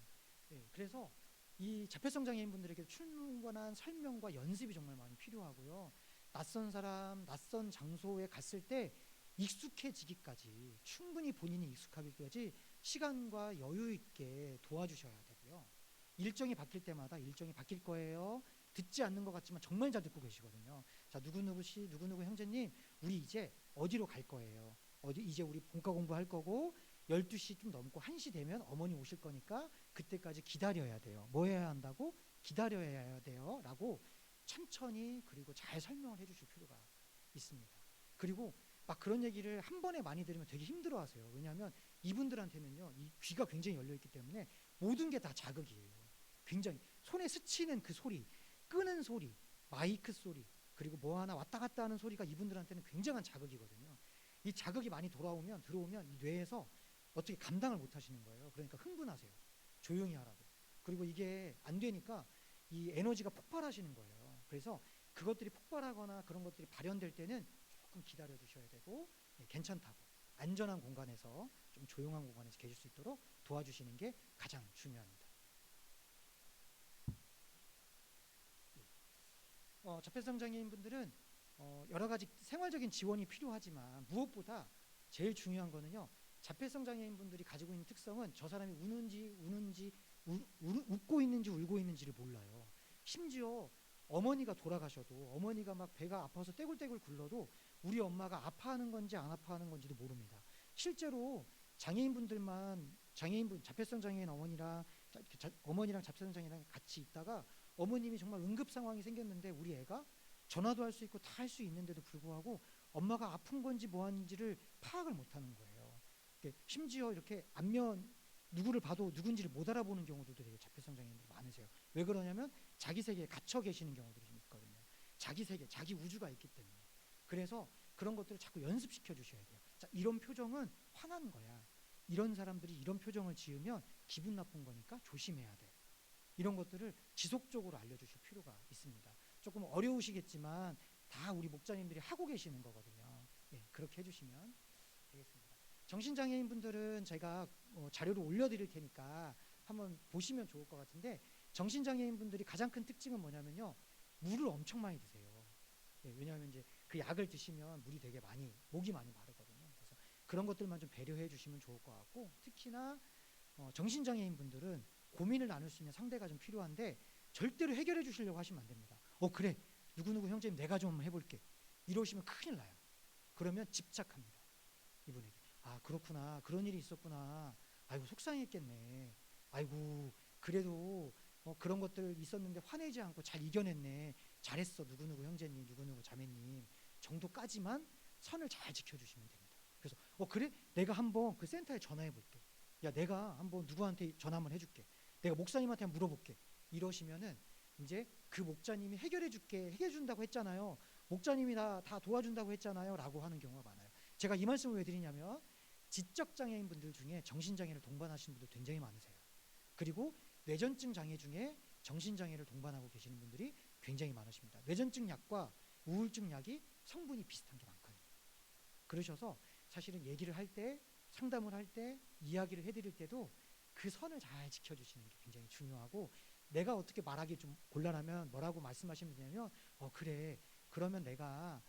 예, 그래서 이 자폐성 장애인 분들에게 충분한 설명과 연습이 정말 많이 필요하고요. 낯선 사람, 낯선 장소에 갔을 때 익숙해지기까지, 충분히 본인이 익숙하기까지 시간과 여유 있게 도와주셔야 되고요. 일정이 바뀔 때마다 일정이 바뀔 거예요. 듣지 않는 것 같지만 정말 잘 듣고 계시거든요. 자, 누구누구 씨, 누구누구 형제님, 우리 이제 어디로 갈 거예요? 이제 우리 본과 공부할 거고 12시 좀 넘고 1시 되면 어머니 오실 거니까 그때까지 기다려야 돼요. 뭐 해야 한다고? 기다려야 돼요. 라고 천천히 그리고 잘 설명을 해주실 필요가 있습니다. 그리고 막 그런 얘기를 한 번에 많이 들으면 되게 힘들어하세요. 왜냐하면 이분들한테는요, 이 귀가 굉장히 열려 있기 때문에 모든 게 다 자극이에요. 굉장히 손에 스치는 그 소리, 끄는 소리, 마이크 소리, 그리고 뭐 하나 왔다 갔다 하는 소리가 이분들한테는 굉장한 자극이거든요. 이 자극이 많이 들어오면 이 뇌에서 어떻게 감당을 못 하시는 거예요. 그러니까 흥분하세요. 조용히 하라고. 그리고 이게 안 되니까 이 에너지가 폭발하시는 거예요. 그래서 그것들이 폭발하거나 그런 것들이 발현될 때는 조금 기다려 주셔야 되고, 괜찮다고 안전한 공간에서, 좀 조용한 공간에서 계실 수 있도록 도와주시는 게 가장 중요합니다. 자폐성 장애인 분들은 여러 가지 생활적인 지원이 필요하지만 무엇보다 제일 중요한 거는요, 자폐성 장애인 분들이 가지고 있는 특성은 저 사람이 우는지 웃고 있는지 울고 있는지를 몰라요. 심지어 어머니가 돌아가셔도, 어머니가 막 배가 아파서 떼굴떼굴 굴러도 우리 엄마가 아파하는 건지 안 아파하는 건지도 모릅니다. 실제로 자폐성 장애인 어머니랑 자폐성 장애인이랑 같이 있다가 어머님이 정말 응급 상황이 생겼는데 우리 애가 전화도 할 수 있고 다 할 수 있는데도 불구하고 엄마가 아픈 건지 뭐 하는지를 파악을 못 하는 거예요. 심지어 이렇게 안면 누구를 봐도 누군지를 못 알아보는 경우들도 되게 자폐성 장애인들이 많으세요. 왜 그러냐면 자기 세계에 갇혀 계시는 경우들이 좀 있거든요. 자기 세계, 자기 우주가 있기 때문에. 그래서 그런 것들을 자꾸 연습시켜 주셔야 돼요. 자, 이런 표정은 화난 거야. 이런 사람들이 이런 표정을 지으면 기분 나쁜 거니까 조심해야 돼. 이런 것들을 지속적으로 알려주실 필요가 있습니다. 조금 어려우시겠지만 다 우리 목자님들이 하고 계시는 거거든요. 예, 그렇게 해주시면 되겠습니다. 정신장애인 분들은 제가 자료를 올려드릴 테니까 한번 보시면 좋을 것 같은데, 정신장애인 분들이 가장 큰 특징은 뭐냐면요, 물을 엄청 많이 드세요. 예, 왜냐하면 이제 그 약을 드시면 목이 많이 마르거든요. 그래서 그런 것들만 좀 배려해 주시면 좋을 것 같고, 특히나 정신장애인 분들은 고민을 나눌 수 있는 상대가 좀 필요한데 절대로 해결해 주시려고 하시면 안 됩니다. 그래, 누구누구 형제님 내가 좀 해볼게, 이러시면 큰일 나요. 그러면 집착합니다. 이분에게. 그렇구나, 그런 일이 있었구나, 아이고 속상했겠네, 아이고 그래도 그런 것들 있었는데 화내지 않고 잘 이겨냈네, 잘했어 누구누구 형제님, 누구누구 자매님 정도까지만 선을 잘 지켜주시면 됩니다. 그래서 그래, 내가 한번 그 센터에 전화해 볼게, 야 내가 한번 누구한테 전화 한번 해줄게, 내가 목사님한테 한번 물어볼게, 이러시면은 이제 그 목자님이 해결해 준다고 했잖아요, 목자님이 다 도와준다고 했잖아요 라고 하는 경우가 많아요. 제가 이 말씀을 왜 드리냐면, 지적장애인 분들 중에 정신장애를 동반하시는 분들 굉장히 많으세요. 그리고 뇌전증 장애 중에 정신장애를 동반하고 계시는 분들이 굉장히 많으십니다. 뇌전증 약과 우울증 약이 성분이 비슷한 게 많거든요. 그러셔서 사실은 얘기를 할 때, 상담을 할 때, 이야기를 해드릴 때도 그 선을 잘 지켜주시는 게 굉장히 중요하고, 내가 어떻게 말하기 좀 곤란하면 뭐라고 말씀하시면 되냐면, 그래, 그러면 내가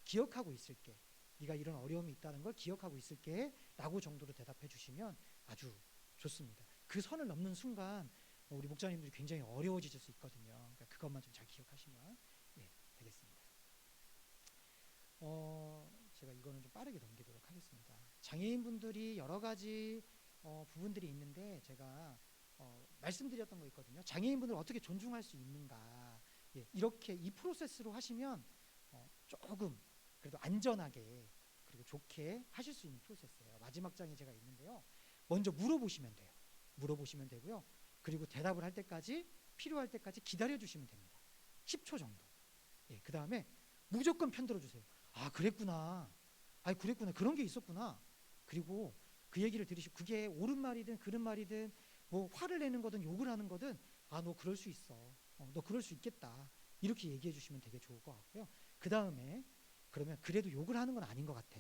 기억하고 있을게, 네가 이런 어려움이 있다는 걸 기억하고 있을게 라고 정도로 대답해 주시면 아주 좋습니다. 그 선을 넘는 순간 우리 목자님들이 굉장히 어려워질 수 있거든요. 그러니까 그것만 좀 잘 기억하시면 되겠습니다. 제가 이거는 좀 빠르게 넘기도록 하겠습니다. 장애인분들이 여러 가지 부분들이 있는데, 제가 말씀드렸던 거 있거든요. 장애인분들 어떻게 존중할 수 있는가. 이렇게 이 프로세스로 하시면 조금 그래도 안전하게 그리고 좋게 하실 수 있는 프로세스예요. 마지막 장에 제가 있는데요, 먼저 물어보시면 돼요. 물어보시면 되고요. 그리고 대답을 할 때까지, 필요할 때까지 기다려 주시면 됩니다. 10초 정도. 그 다음에 무조건 편들어 주세요. 그랬구나, 아, 그랬구나. 그런 게 있었구나. 그리고 그 얘기를 들으시고 그게 옳은 말이든 그른 말이든 뭐 화를 내는 거든 욕을 하는 거든 아, 너 그럴 수 있어. 너 그럴 수 있겠다. 이렇게 얘기해 주시면 되게 좋을 것 같고요. 그 다음에 그러면 그래도 욕을 하는 건 아닌 것 같아.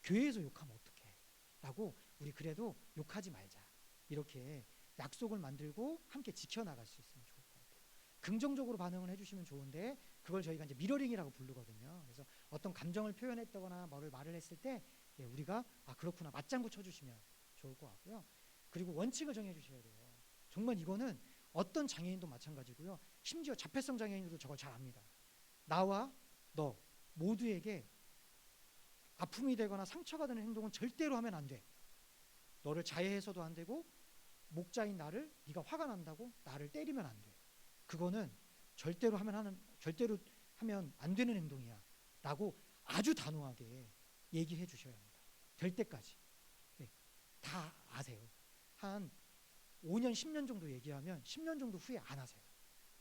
교회에서 욕하면 어떡해? 라고 우리 그래도 욕하지 말자. 이렇게 약속을 만들고 함께 지켜나갈 수 있으면 좋을 것 같아요. 긍정적으로 반응을 해주시면 좋은데 그걸 저희가 이제 미러링이라고 부르거든요. 그래서 어떤 감정을 표현했다거나 뭐를 말을 했을 때 우리가 아, 그렇구나, 맞장구 쳐주시면 좋을 것 같고요. 그리고 원칙을 정해주셔야 돼요. 정말 이거는 어떤 장애인도 마찬가지고요. 심지어 자폐성 장애인도 저걸 잘 압니다. 나와 너 모두에게 아픔이 되거나 상처가 되는 행동은 절대로 하면 안 돼. 너를 자해해서도 안 되고 목자인 나를 네가 화가 난다고 나를 때리면 안 돼. 그거는 절대로 하면 안 되는 행동이야. 라고 아주 단호하게 얘기해 주셔야 합니다. 될 때까지. 네, 다 아세요. 한 5년, 10년 정도 얘기하면 10년 정도 후에 안 하세요.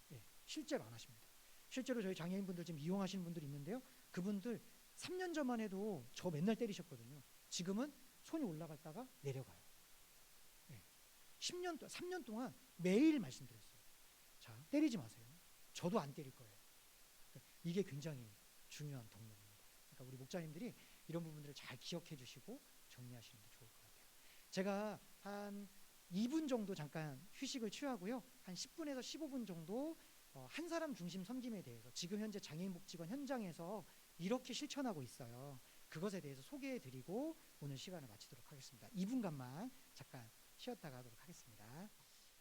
네, 실제로 안 하십니다. 실제로 저희 장애인분들 지금 이용하시는 분들이 있는데요. 그분들 3년 전만 해도 저 맨날 때리셨거든요. 지금은 손이 올라갔다가 내려가요. 네, 3년 동안 매일 말씀드렸어요. 자, 때리지 마세요. 저도 안 때릴 거예요. 이게 굉장히 중요한 덕목입니다. 그러니까 우리 목자님들이 이런 부분들을 잘 기억해 주시고 정리하시는 게 좋을 것 같아요. 제가 한 2분 정도 잠깐 휴식을 취하고요. 한 10분에서 15분 정도 한 사람 중심 섬김에 대해서 지금 현재 장애인복지관 현장에서 이렇게 실천하고 있어요. 그것에 대해서 소개해 드리고 오늘 시간을 마치도록 하겠습니다. 2분간만 잠깐 쉬었다가 하도록 하겠습니다.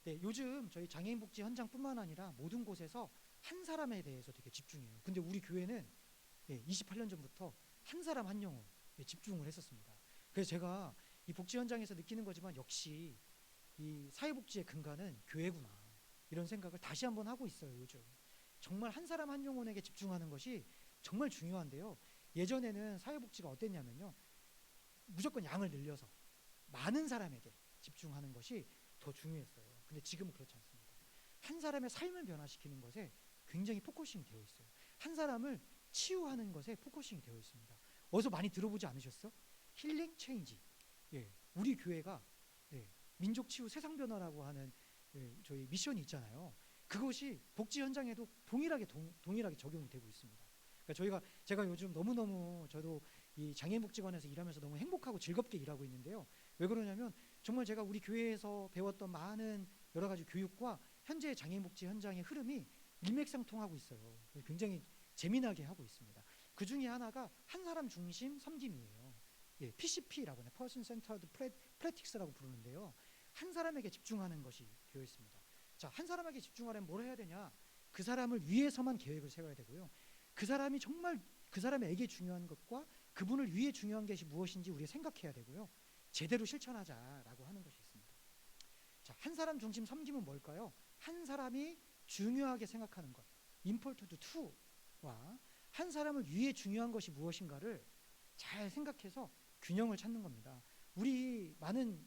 네, 요즘 저희 장애인복지 현장뿐만 아니라 모든 곳에서 한 사람에 대해서 되게 집중해요. 근데 우리 교회는 28년 전부터 한 사람 한 영혼 집중을 했었습니다. 그래서 제가 이 복지 현장에서 느끼는 거지만 역시 이 사회복지의 근간은 교회구나, 이런 생각을 다시 한번 하고 있어요. 요즘 정말 한 사람 한 영혼에게 집중하는 것이 정말 중요한데요. 예전에는 사회복지가 어땠냐면요, 무조건 양을 늘려서 많은 사람에게 집중하는 것이 더 중요했어요. 근데 지금은 그렇지 않습니다. 한 사람의 삶을 변화시키는 것에 굉장히 포커싱이 되어 있어요. 한 사람을 치유하는 것에 포커싱이 되어 있습니다. 어디서 많이 들어보지 않으셨어? 힐링 체인지. 우리 교회가 민족 치유 세상 변화라고 하는 저희 미션이 있잖아요. 그것이 복지 현장에도 동일하게 적용이 되고 있습니다. 그러니까 제가 요즘 너무너무 저도 이 장애인복지관에서 일하면서 너무 행복하고 즐겁게 일하고 있는데요. 왜 그러냐면 정말 제가 우리 교회에서 배웠던 많은 여러 가지 교육과 현재 장애인복지 현장의 흐름이 일맥상통하고 있어요. 굉장히 재미나게 하고 있습니다. 그 중에 하나가 한 사람 중심 섬김이에요. PCP라고 해요. Person Centered Practice라고 부르는데요. 한 사람에게 집중하는 것이 되어 있습니다. 자, 한 사람에게 집중하려면 뭘 해야 되냐? 그 사람을 위해서만 계획을 세워야 되고요. 그 사람이 정말 그 사람에게 중요한 것과 그분을 위해 중요한 것이 무엇인지 우리가 생각해야 되고요. 제대로 실천하자라고 하는 것이 있습니다. 자, 한 사람 중심 섬김은 뭘까요? 한 사람이 중요하게 생각하는 것, important to와 한 사람을 위해 중요한 것이 무엇인가를 잘 생각해서 균형을 찾는 겁니다. 우리 많은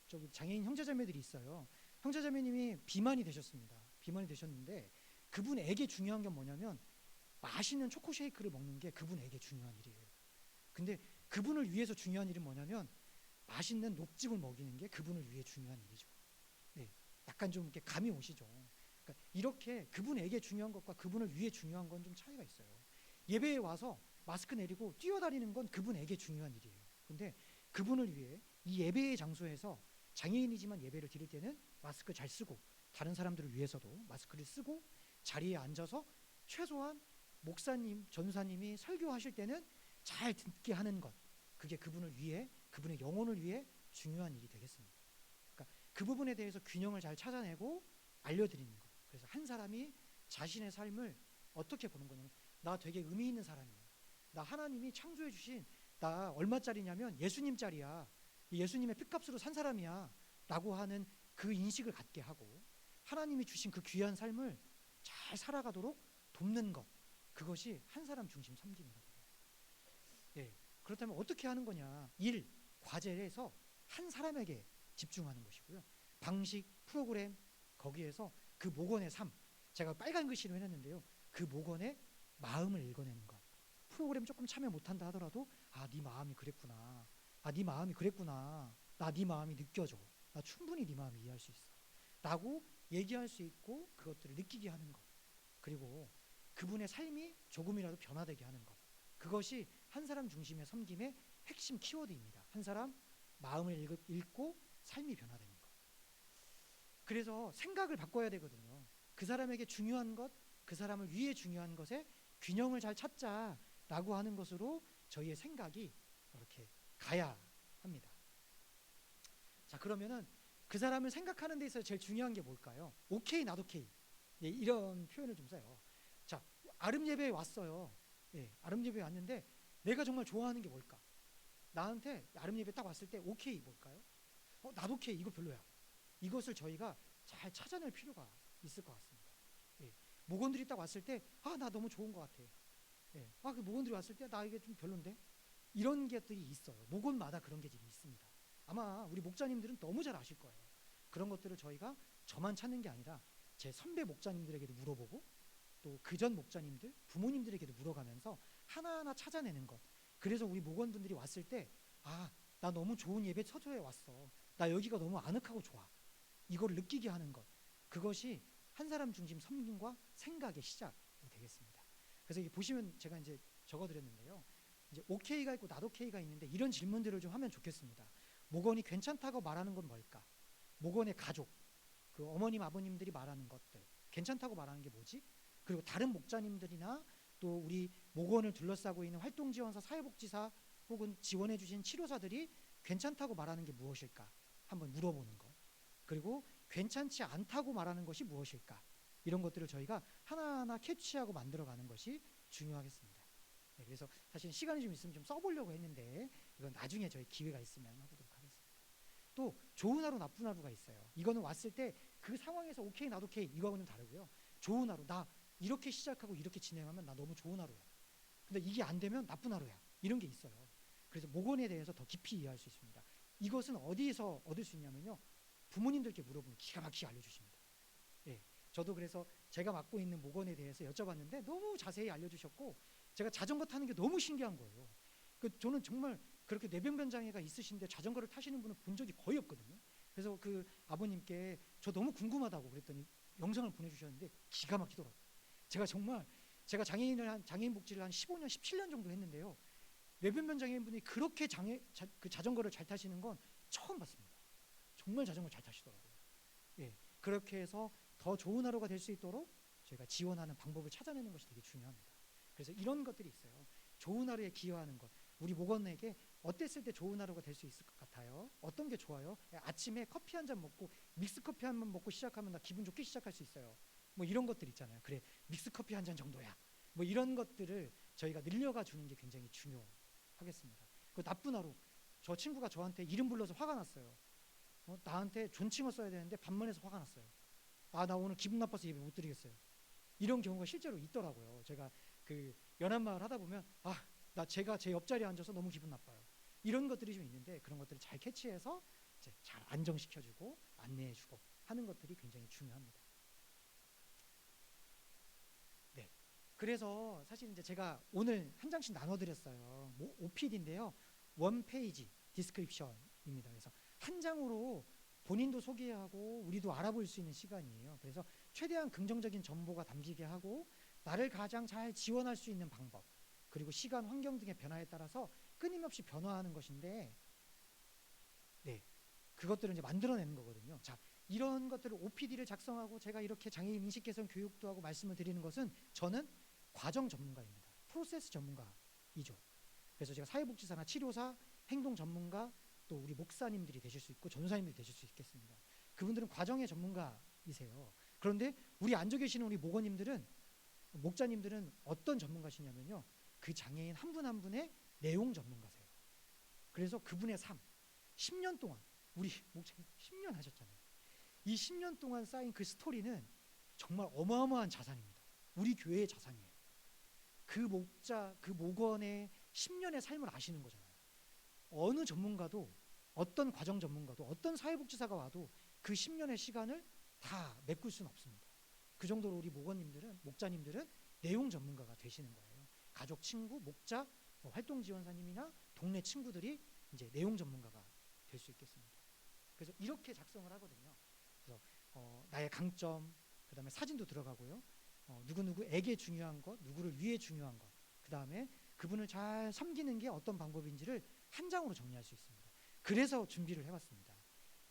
저기 장애인 형제자매들이 있어요. 형제자매님이 비만이 되셨습니다. 비만이 되셨는데 그분에게 중요한 게 뭐냐면 맛있는 초코 쉐이크를 먹는 게 그분에게 중요한 일이에요. 근데 그분을 위해서 중요한 일은 뭐냐면 맛있는 녹즙을 먹이는 게 그분을 위해 중요한 일이죠. 약간 좀 이렇게 감이 오시죠. 그러니까 이렇게 그분에게 중요한 것과 그분을 위해 중요한 건 좀 차이가 있어요. 예배에 와서 마스크 내리고 뛰어다니는 건 그분에게 중요한 일이에요. 근데 그분을 위해 이 예배의 장소에서 장애인이지만 예배를 드릴 때는 마스크 잘 쓰고 다른 사람들을 위해서도 마스크를 쓰고 자리에 앉아서 최소한 목사님, 전사님이 설교하실 때는 잘 듣게 하는 것, 그게 그분을 위해, 그분의 영혼을 위해 중요한 일이 되겠습니다. 그러니까 그 부분에 대해서 균형을 잘 찾아내고 알려드리는 것. 그래서 한 사람이 자신의 삶을 어떻게 보는 거냐면 나 되게 의미 있는 사람이야. 나 하나님이 창조해 주신 나 얼마짜리냐면 예수님짜리야. 예수님의 피값으로 산 사람이야 라고 하는 그 인식을 갖게 하고 하나님이 주신 그 귀한 삶을 잘 살아가도록 돕는 것, 그것이 한 사람 중심 섬김이라고 해요. 그렇다면 어떻게 하는 거냐? 일, 과제에서 한 사람에게 집중하는 것이고요. 방식, 프로그램, 거기에서 그 목원의 삶, 제가 빨간 글씨로 해놨는데요. 그 목원의 마음을 읽어내는 것, 프로그램 조금 참여 못한다 하더라도 네 마음이 그랬구나. 네 마음이 그랬구나. 나 네 마음이 느껴져. 나 충분히 네 마음이 이해할 수 있어. 라고 얘기할 수 있고 그것들을 느끼게 하는 것. 그리고 그분의 삶이 조금이라도 변화되게 하는 것. 그것이 한 사람 중심의 섬김의 핵심 키워드입니다. 한 사람 마음을 읽고 삶이 변화되는 것. 그래서 생각을 바꿔야 되거든요. 그 사람에게 중요한 것, 그 사람을 위해 중요한 것에 균형을 잘 찾자라고 하는 것으로 저희의 생각이 이렇게 가야 합니다. 자, 그러면은 그 사람을 생각하는 데 있어서 제일 중요한 게 뭘까요? 오케이, 나도 오케이. 예, 이런 표현을 좀 써요. 자, 아름 예배에 왔어요. 예, 아름 예배에 왔는데 내가 정말 좋아하는 게 뭘까? 나한테 아름 예배 딱 왔을 때 오케이 뭘까요? 나도 오케이, 이거 별로야. 이것을 저희가 잘 찾아낼 필요가 있을 것 같습니다. 예, 목원들이 딱 왔을 때 나 너무 좋은 것 같아. 예, 그 목원들이 왔을 때 나 이게 좀 별론데? 이런 것들이 있어요. 목원마다 그런 게 좀 있습니다. 아마 우리 목자님들은 너무 잘 아실 거예요. 그런 것들을 저희가 저만 찾는 게 아니라 제 선배 목자님들에게도 물어보고 또 그전 목자님들, 부모님들에게도 물어가면서 하나하나 찾아내는 것. 그래서 우리 목원분들이 왔을 때 나 너무 좋은 예배 처소에 왔어. 나 여기가 너무 아늑하고 좋아. 이걸 느끼게 하는 것. 그것이 한 사람 중심 섬김과 생각의 시작이 되겠습니다. 그래서 이게 보시면 제가 이제 적어드렸는데요. 이제 오케이가 있고 나도 오케이가 있는데 이런 질문들을 좀 하면 좋겠습니다. 목원이 괜찮다고 말하는 건 뭘까? 목원의 가족, 그 어머님 아버님들이 말하는 것들 괜찮다고 말하는 게 뭐지? 그리고 다른 목자님들이나 또 우리 목원을 둘러싸고 있는 활동지원사, 사회복지사 혹은 지원해 주신 치료사들이 괜찮다고 말하는 게 무엇일까? 한번 물어보는 것. 그리고 괜찮지 않다고 말하는 것이 무엇일까? 이런 것들을 저희가 하나하나 캐치하고 만들어가는 것이 중요하겠습니다. 네, 그래서 사실 시간이 좀 있으면 좀 써보려고 했는데 이건 나중에 저희 기회가 있으면 해보도록 하겠습니다. 또 좋은 하루 나쁜 하루가 있어요. 이거는 왔을 때 그 상황에서 오케이 나도 오케이 이거하고는 좀 다르고요. 좋은 하루, 나 이렇게 시작하고 이렇게 진행하면 나 너무 좋은 하루야. 근데 이게 안 되면 나쁜 하루야. 이런 게 있어요. 그래서 목원에 대해서 더 깊이 이해할 수 있습니다. 이것은 어디에서 얻을 수 있냐면요. 부모님들께 물어보면 기가 막히게 알려주십니다. 예, 저도 그래서 제가 맡고 있는 목원에 대해서 여쭤봤는데 너무 자세히 알려주셨고 제가 자전거 타는 게 너무 신기한 거예요. 저는 정말 그렇게 뇌병변 장애가 있으신데 자전거를 타시는 분을 본 적이 거의 없거든요. 그래서 그 아버님께 저 너무 궁금하다고 그랬더니 영상을 보내주셨는데 기가 막히더라고요. 제가 장애인 복지를 한 15년, 17년 정도 했는데요. 뇌변변 장애인분이 그렇게 자전거를 잘 타시는 건 처음 봤습니다. 정말 자전거 잘 타시더라고요. 예, 그렇게 해서 더 좋은 하루가 될 수 있도록 저희가 지원하는 방법을 찾아내는 것이 되게 중요합니다. 그래서 이런 것들이 있어요. 좋은 하루에 기여하는 것. 우리 목원에게 어땠을 때 좋은 하루가 될 수 있을 것 같아요? 어떤 게 좋아요? 아침에 커피 한 잔 먹고 믹스 커피 한 잔 먹고 시작하면 나 기분 좋게 시작할 수 있어요. 뭐 이런 것들 있잖아요. 그래, 믹스 커피 한 잔 정도야. 뭐 이런 것들을 저희가 늘려가 주는 게 굉장히 중요하겠습니다. 그 나쁜 하루. 저 친구가 저한테 이름 불러서 화가 났어요. 나한테 존칭어 써야 되는데 반문해서 화가 났어요. 나 오늘 기분 나빠서 예배 못 드리겠어요. 이런 경우가 실제로 있더라고요. 제가 그 연합마을 하다 보면 제가 제 옆자리에 앉아서 너무 기분 나빠요. 이런 것들이 좀 있는데 그런 것들을 잘 캐치해서 이제 잘 안정시켜주고 안내해주고 하는 것들이 굉장히 중요합니다. 네. 그래서 사실 이제 제가 오늘 한 장씩 나눠드렸어요. OPD인데요. 원 페이지 디스크립션입니다. 그래서 한 장으로 본인도 소개하고 우리도 알아볼 수 있는 시간이에요. 그래서 최대한 긍정적인 정보가 담기게 하고 나를 가장 잘 지원할 수 있는 방법 그리고 시간, 환경 등의 변화에 따라서 끊임없이 변화하는 것인데 네, 그것들을 이제 만들어내는 거거든요. 자, 이런 것들을 OPD를 작성하고 제가 이렇게 장애인 인식 개선 교육도 하고 말씀을 드리는 것은 저는 과정 전문가입니다. 프로세스 전문가이죠. 그래서 제가 사회복지사나 치료사, 행동 전문가 또 우리 목사님들이 되실 수 있고 전도사님들이 되실 수 있겠습니다. 그분들은 과정의 전문가이세요. 그런데 우리 앉아 계시는 우리 목자님들은 어떤 전문가시냐면요. 그 장애인 한 분 한 분의 내용 전문가세요. 그래서 그분의 삶, 10년 동안 우리 목자님 10년 하셨잖아요. 이 10년 동안 쌓인 그 스토리는 정말 어마어마한 자산입니다. 우리 교회의 자산이에요. 그 목자, 그 목원의 10년의 삶을 아시는 거잖아요. 어느 전문가도 어떤 과정 전문가도 어떤 사회복지사가 와도 그 10년의 시간을 다 메꿀 수는 없습니다. 그 정도로 우리 목자님들은 내용 전문가가 되시는 거예요. 가족, 친구, 목자, 뭐 활동 지원사님이나 동네 친구들이 이제 내용 전문가가 될 수 있겠습니다. 그래서 이렇게 작성을 하거든요. 그래서 나의 강점, 그다음에 사진도 들어가고요. 누구누구에게 중요한 것, 누구를 위해 중요한 것, 그다음에 그분을 잘 섬기는 게 어떤 방법인지를 한 장으로 정리할 수 있습니다. 그래서 준비를 해봤습니다.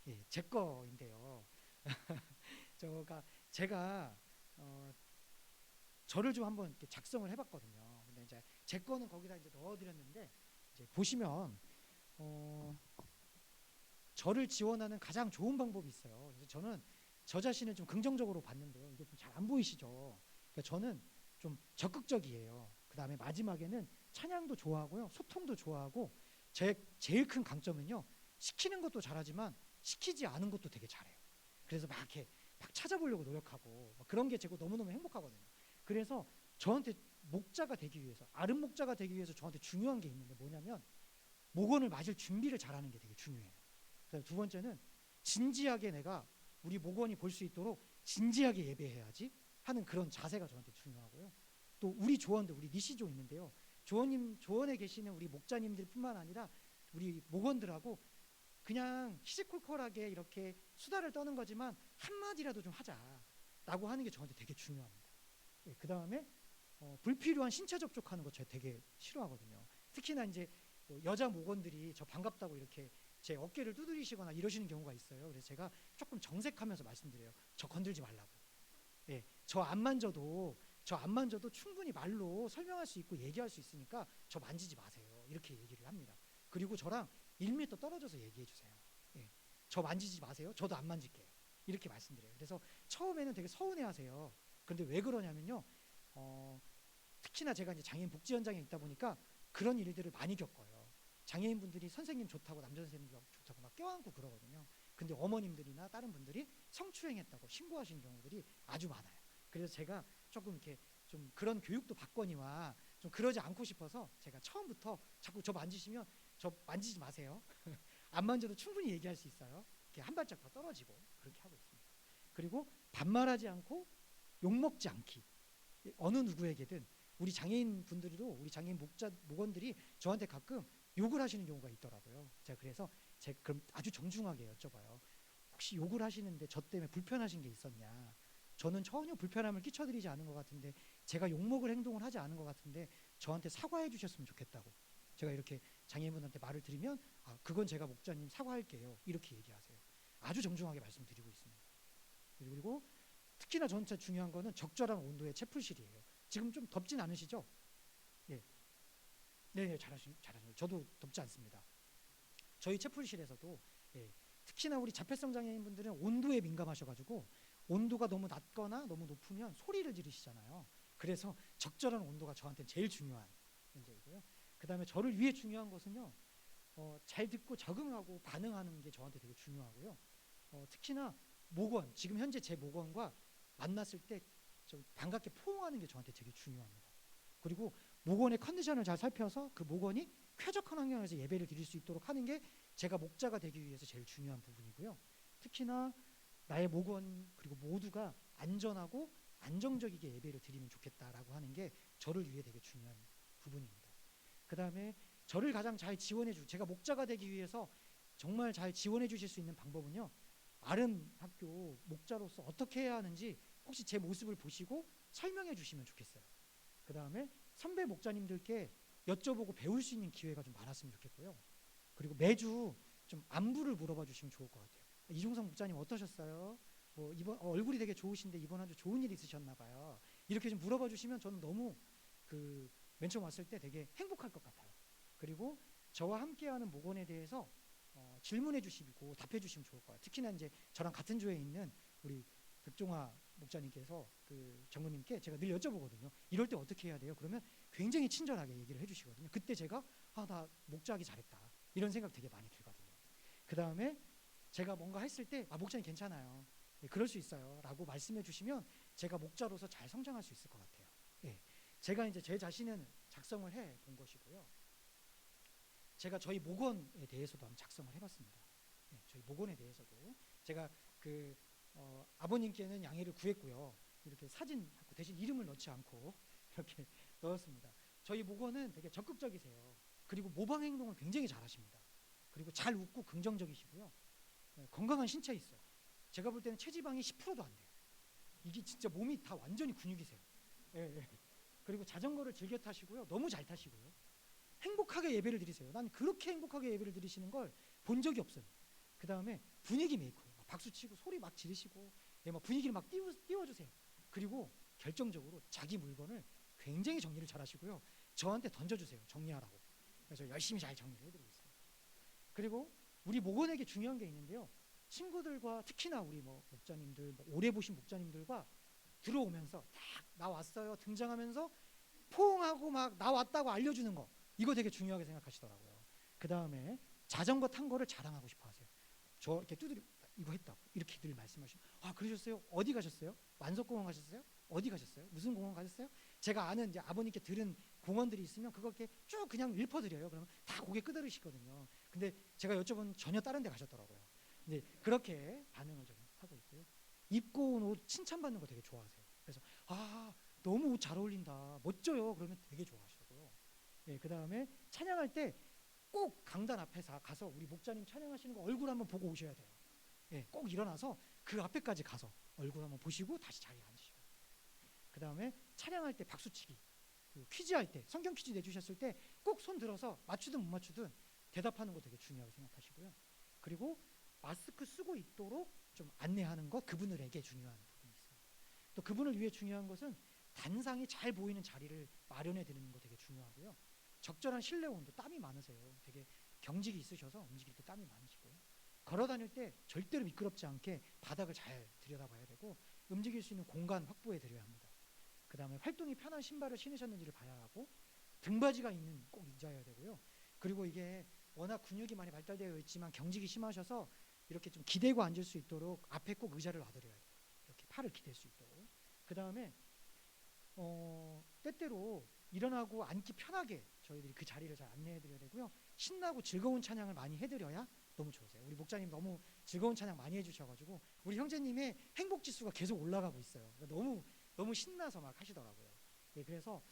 예, 제 거인데요. 제가 저를 좀 한번 이렇게 작성을 해봤거든요. 근데 이제 제 거는 거기다 이제 넣어드렸는데 이제 보시면 저를 지원하는 가장 좋은 방법이 있어요. 그래서 저는 저 자신을 좀 긍정적으로 봤는데요. 이게 좀 잘 안 보이시죠? 그러니까 저는 좀 적극적이에요. 그 다음에 마지막에는 찬양도 좋아하고요, 소통도 좋아하고, 제일 큰 강점은요, 시키는 것도 잘하지만 시키지 않은 것도 되게 잘해요. 그래서 막 이렇게 막 찾아보려고 노력하고 그런 게 제가 너무너무 행복하거든요. 그래서 저한테 목자가 되기 위해서, 아름 목자가 되기 위해서 저한테 중요한 게 있는데 뭐냐면 목원을 맞을 준비를 잘하는 게 되게 중요해요. 그다음에 두 번째는 진지하게 내가 우리 목원이 볼 수 있도록 진지하게 예배해야지 하는 그런 자세가 저한테 중요하고요. 또 우리 조원들, 우리 니시조 있는데요. 조원에 계시는 우리 목자님들뿐만 아니라 우리 목원들하고 그냥 시시콜콜하게 이렇게 수다를 떠는 거지만 한마디라도 좀 하자라고 하는 게 저한테 되게 중요합니다. 예, 그 다음에 불필요한 신체 접촉하는 거 제가 되게 싫어하거든요. 특히나 이제 뭐 여자 목원들이 저 반갑다고 이렇게 제 어깨를 두드리시거나 이러시는 경우가 있어요. 그래서 제가 조금 정색하면서 말씀드려요. 저 건들지 말라고. 예, 저 안 만져도 충분히 말로 설명할 수 있고 얘기할 수 있으니까 저 만지지 마세요. 이렇게 얘기를 합니다. 그리고 저랑 1m 떨어져서 얘기해 주세요. 예, 저 만지지 마세요. 저도 안 만질게요. 이렇게 말씀드려요. 그래서 처음에는 되게 서운해하세요. 그런데 왜 그러냐면요. 특히나 제가 이제 장애인 복지 현장에 있다 보니까 그런 일들을 많이 겪어요. 장애인분들이 선생님 좋다고, 남자 선생님 좋다고 막 껴안고 그러거든요. 근데 어머님들이나 다른 분들이 성추행했다고 신고하시는 경우들이 아주 많아요. 그래서 제가 조금 이렇게 좀 그런 교육도 받거니와 좀 그러지 않고 싶어서 제가 처음부터 자꾸 저 만지시면 저 만지지 마세요. 안 만져도 충분히 얘기할 수 있어요. 이렇게 한 발짝 더 떨어지고 그렇게 하고 있습니다. 그리고 반말하지 않고 욕먹지 않기. 어느 누구에게든 우리 장애인 분들도, 우리 장애인 목원들이 저한테 가끔 욕을 하시는 경우가 있더라고요. 제가 그래서 제가 그럼 아주 정중하게 여쭤봐요. 혹시 욕을 하시는데 저 때문에 불편하신 게 있었냐? 저는 전혀 불편함을 끼쳐드리지 않은 것 같은데, 제가 욕먹을 행동을 하지 않은 것 같은데 저한테 사과해 주셨으면 좋겠다고 제가 이렇게 장애인분한테 말을 드리면, 그건 제가 목자님 사과할게요, 이렇게 얘기하세요. 아주 정중하게 말씀드리고 있습니다. 그리고 특히나 저한테 중요한 거는 적절한 온도의 채풀실이에요. 지금 좀 덥진 않으시죠? 예. 네, 잘하시는. 저도 덥지 않습니다. 저희 채풀실에서도 예, 특히나 우리 자폐성 장애인분들은 온도에 민감하셔가지고 온도가 너무 낮거나 너무 높으면 소리를 지르시잖아요. 그래서 적절한 온도가 저한테는 제일 중요한 문제이고요. 그 다음에 저를 위해 중요한 것은요, 잘 듣고 적응하고 반응하는 게 저한테 되게 중요하고요. 특히나 목원, 지금 현재 제 목원과 만났을 때 좀 반갑게 포옹하는 게 저한테 되게 중요합니다. 그리고 목원의 컨디션을 잘 살펴서 그 목원이 쾌적한 환경에서 예배를 드릴 수 있도록 하는 게 제가 목자가 되기 위해서 제일 중요한 부분이고요. 특히나 나의 목원 그리고 모두가 안전하고 안정적이게 예배를 드리면 좋겠다라고 하는 게 저를 위해 되게 중요한 부분입니다. 그 다음에 저를 가장 잘 제가 목자가 되기 위해서 정말 잘 지원해 주실 수 있는 방법은요, 아름 학교 목자로서 어떻게 해야 하는지 혹시 제 모습을 보시고 설명해 주시면 좋겠어요. 그 다음에 선배 목자님들께 여쭤보고 배울 수 있는 기회가 좀 많았으면 좋겠고요. 그리고 매주 좀 안부를 물어봐 주시면 좋을 것 같아요. 이종성 목자님 어떠셨어요? 뭐 이번 얼굴이 되게 좋으신데 이번 한 주 좋은 일 있으셨나 봐요. 이렇게 좀 물어봐 주시면 저는 너무 맨 처음 왔을 때 되게 행복할 것 같아요. 그리고 저와 함께하는 목원에 대해서 질문해 주시고 답해 주시면 좋을 것 같아요. 특히나 이제 저랑 같은 조에 있는 우리 백종화 목자님께서 그 장로님께 제가 늘 여쭤보거든요. 이럴 때 어떻게 해야 돼요? 그러면 굉장히 친절하게 얘기를 해주시거든요. 그때 제가 나 목자하기 잘했다, 이런 생각 되게 많이 들거든요. 그 다음에 제가 뭔가 했을 때 목자님 괜찮아요, 예, 그럴 수 있어요 라고 말씀해 주시면 제가 목자로서 잘 성장할 수 있을 것 같아요. 예, 제가 이제 제 자신은 작성을 해 본 것이고요. 제가 저희 목원에 대해서도 한번 작성을 해봤습니다. 예, 저희 목원에 대해서도 제가 아버님께는 양해를 구했고요. 이렇게 사진 대신 이름을 넣지 않고 이렇게 넣었습니다. 저희 목원은 되게 적극적이세요. 그리고 모방 행동을 굉장히 잘하십니다. 그리고 잘 웃고 긍정적이시고요. 건강한 신체 있어요. 제가 볼 때는 체지방이 10%도 안 돼요. 이게 진짜 몸이 다 완전히 근육이세요. 예, 예. 그리고 자전거를 즐겨 타시고요. 너무 잘 타시고요. 행복하게 예배를 드리세요. 난 그렇게 행복하게 예배를 드리시는 걸 본 적이 없어요. 그 다음에 분위기 메이커예요. 막 박수 치고 소리 막 지르시고, 예, 막 분위기를 막 띄워주세요. 그리고 결정적으로 자기 물건을 굉장히 정리를 잘 하시고요. 저한테 던져주세요. 정리하라고. 그래서 열심히 잘 정리를 해드리고 있습니다. 그리고 우리 목원에게 중요한 게 있는데요. 친구들과 특히나 우리 뭐 목자님들, 뭐 오래 보신 목자님들과 들어오면서 딱 나왔어요 등장하면서 포옹하고 막 나왔다고 알려주는 거, 이거 되게 중요하게 생각하시더라고요. 그 다음에 자전거 탄 거를 자랑하고 싶어 하세요. 저 이렇게 두드리 이거 했다고 이렇게 늘 말씀하시면, 아 그러셨어요? 어디 가셨어요? 만석공원 가셨어요? 어디 가셨어요? 무슨 공원 가셨어요? 제가 아는 이제 아버님께 들은 공원들이 있으면 그거 이렇게 쭉 그냥 읊어드려요. 그러면 다 고개 끄덕이시거든요. 근데 제가 여쭤보면 전혀 다른 데 가셨더라고요. 근데 그렇게 반응을 좀 하고 있고요. 입고 온 옷 칭찬받는 거 되게 좋아하세요. 그래서 아 너무 옷 잘 어울린다, 멋져요. 그러면 되게 좋아하시고요. 예, 그 다음에 찬양할 때 꼭 강단 앞에서 가서 우리 목자님 찬양하시는 거 얼굴 한번 보고 오셔야 돼요. 예, 꼭 일어나서 그 앞에까지 가서 얼굴 한번 보시고 다시 자리에 앉으셔야 돼요. 그 다음에 찬양할 때 박수치기, 그 퀴즈할 때 성경 퀴즈 내주셨을 때 꼭 손 들어서 맞추든 못 맞추든 대답하는 거 되게 중요하게 생각하시고요. 그리고 마스크 쓰고 있도록 좀 안내하는 것, 그분들에게 중요한 부분이 있습니다. 또 그분을 위해 중요한 것은 단상이 잘 보이는 자리를 마련해 드리는 거 되게 중요하고요. 적절한 실내 온도, 땀이 많으세요. 되게 경직이 있으셔서 움직일 때 땀이 많으시고요. 걸어 다닐 때 절대로 미끄럽지 않게 바닥을 잘 들여다봐야 되고, 움직일 수 있는 공간 확보해 드려야 합니다. 그 다음에 활동이 편한 신발을 신으셨는지를 봐야 하고, 등받이가 있는 꼭 잊어야 되고요. 그리고 이게 워낙 근육이 많이 발달되어 있지만 경직이 심하셔서 이렇게 좀 기대고 앉을 수 있도록 앞에 꼭 의자를 놔드려야 돼요. 이렇게 팔을 기댈 수 있도록. 그 다음에 때때로 일어나고 앉기 편하게 저희들이 그 자리를 잘 안내해드려야 되고요. 신나고 즐거운 찬양을 많이 해드려야 너무 좋으세요. 우리 목자님 너무 즐거운 찬양 많이 해주셔가지고 우리 형제님의 행복 지수가 계속 올라가고 있어요. 그러니까 너무 신나서 막 하시더라고요. 예, 그래서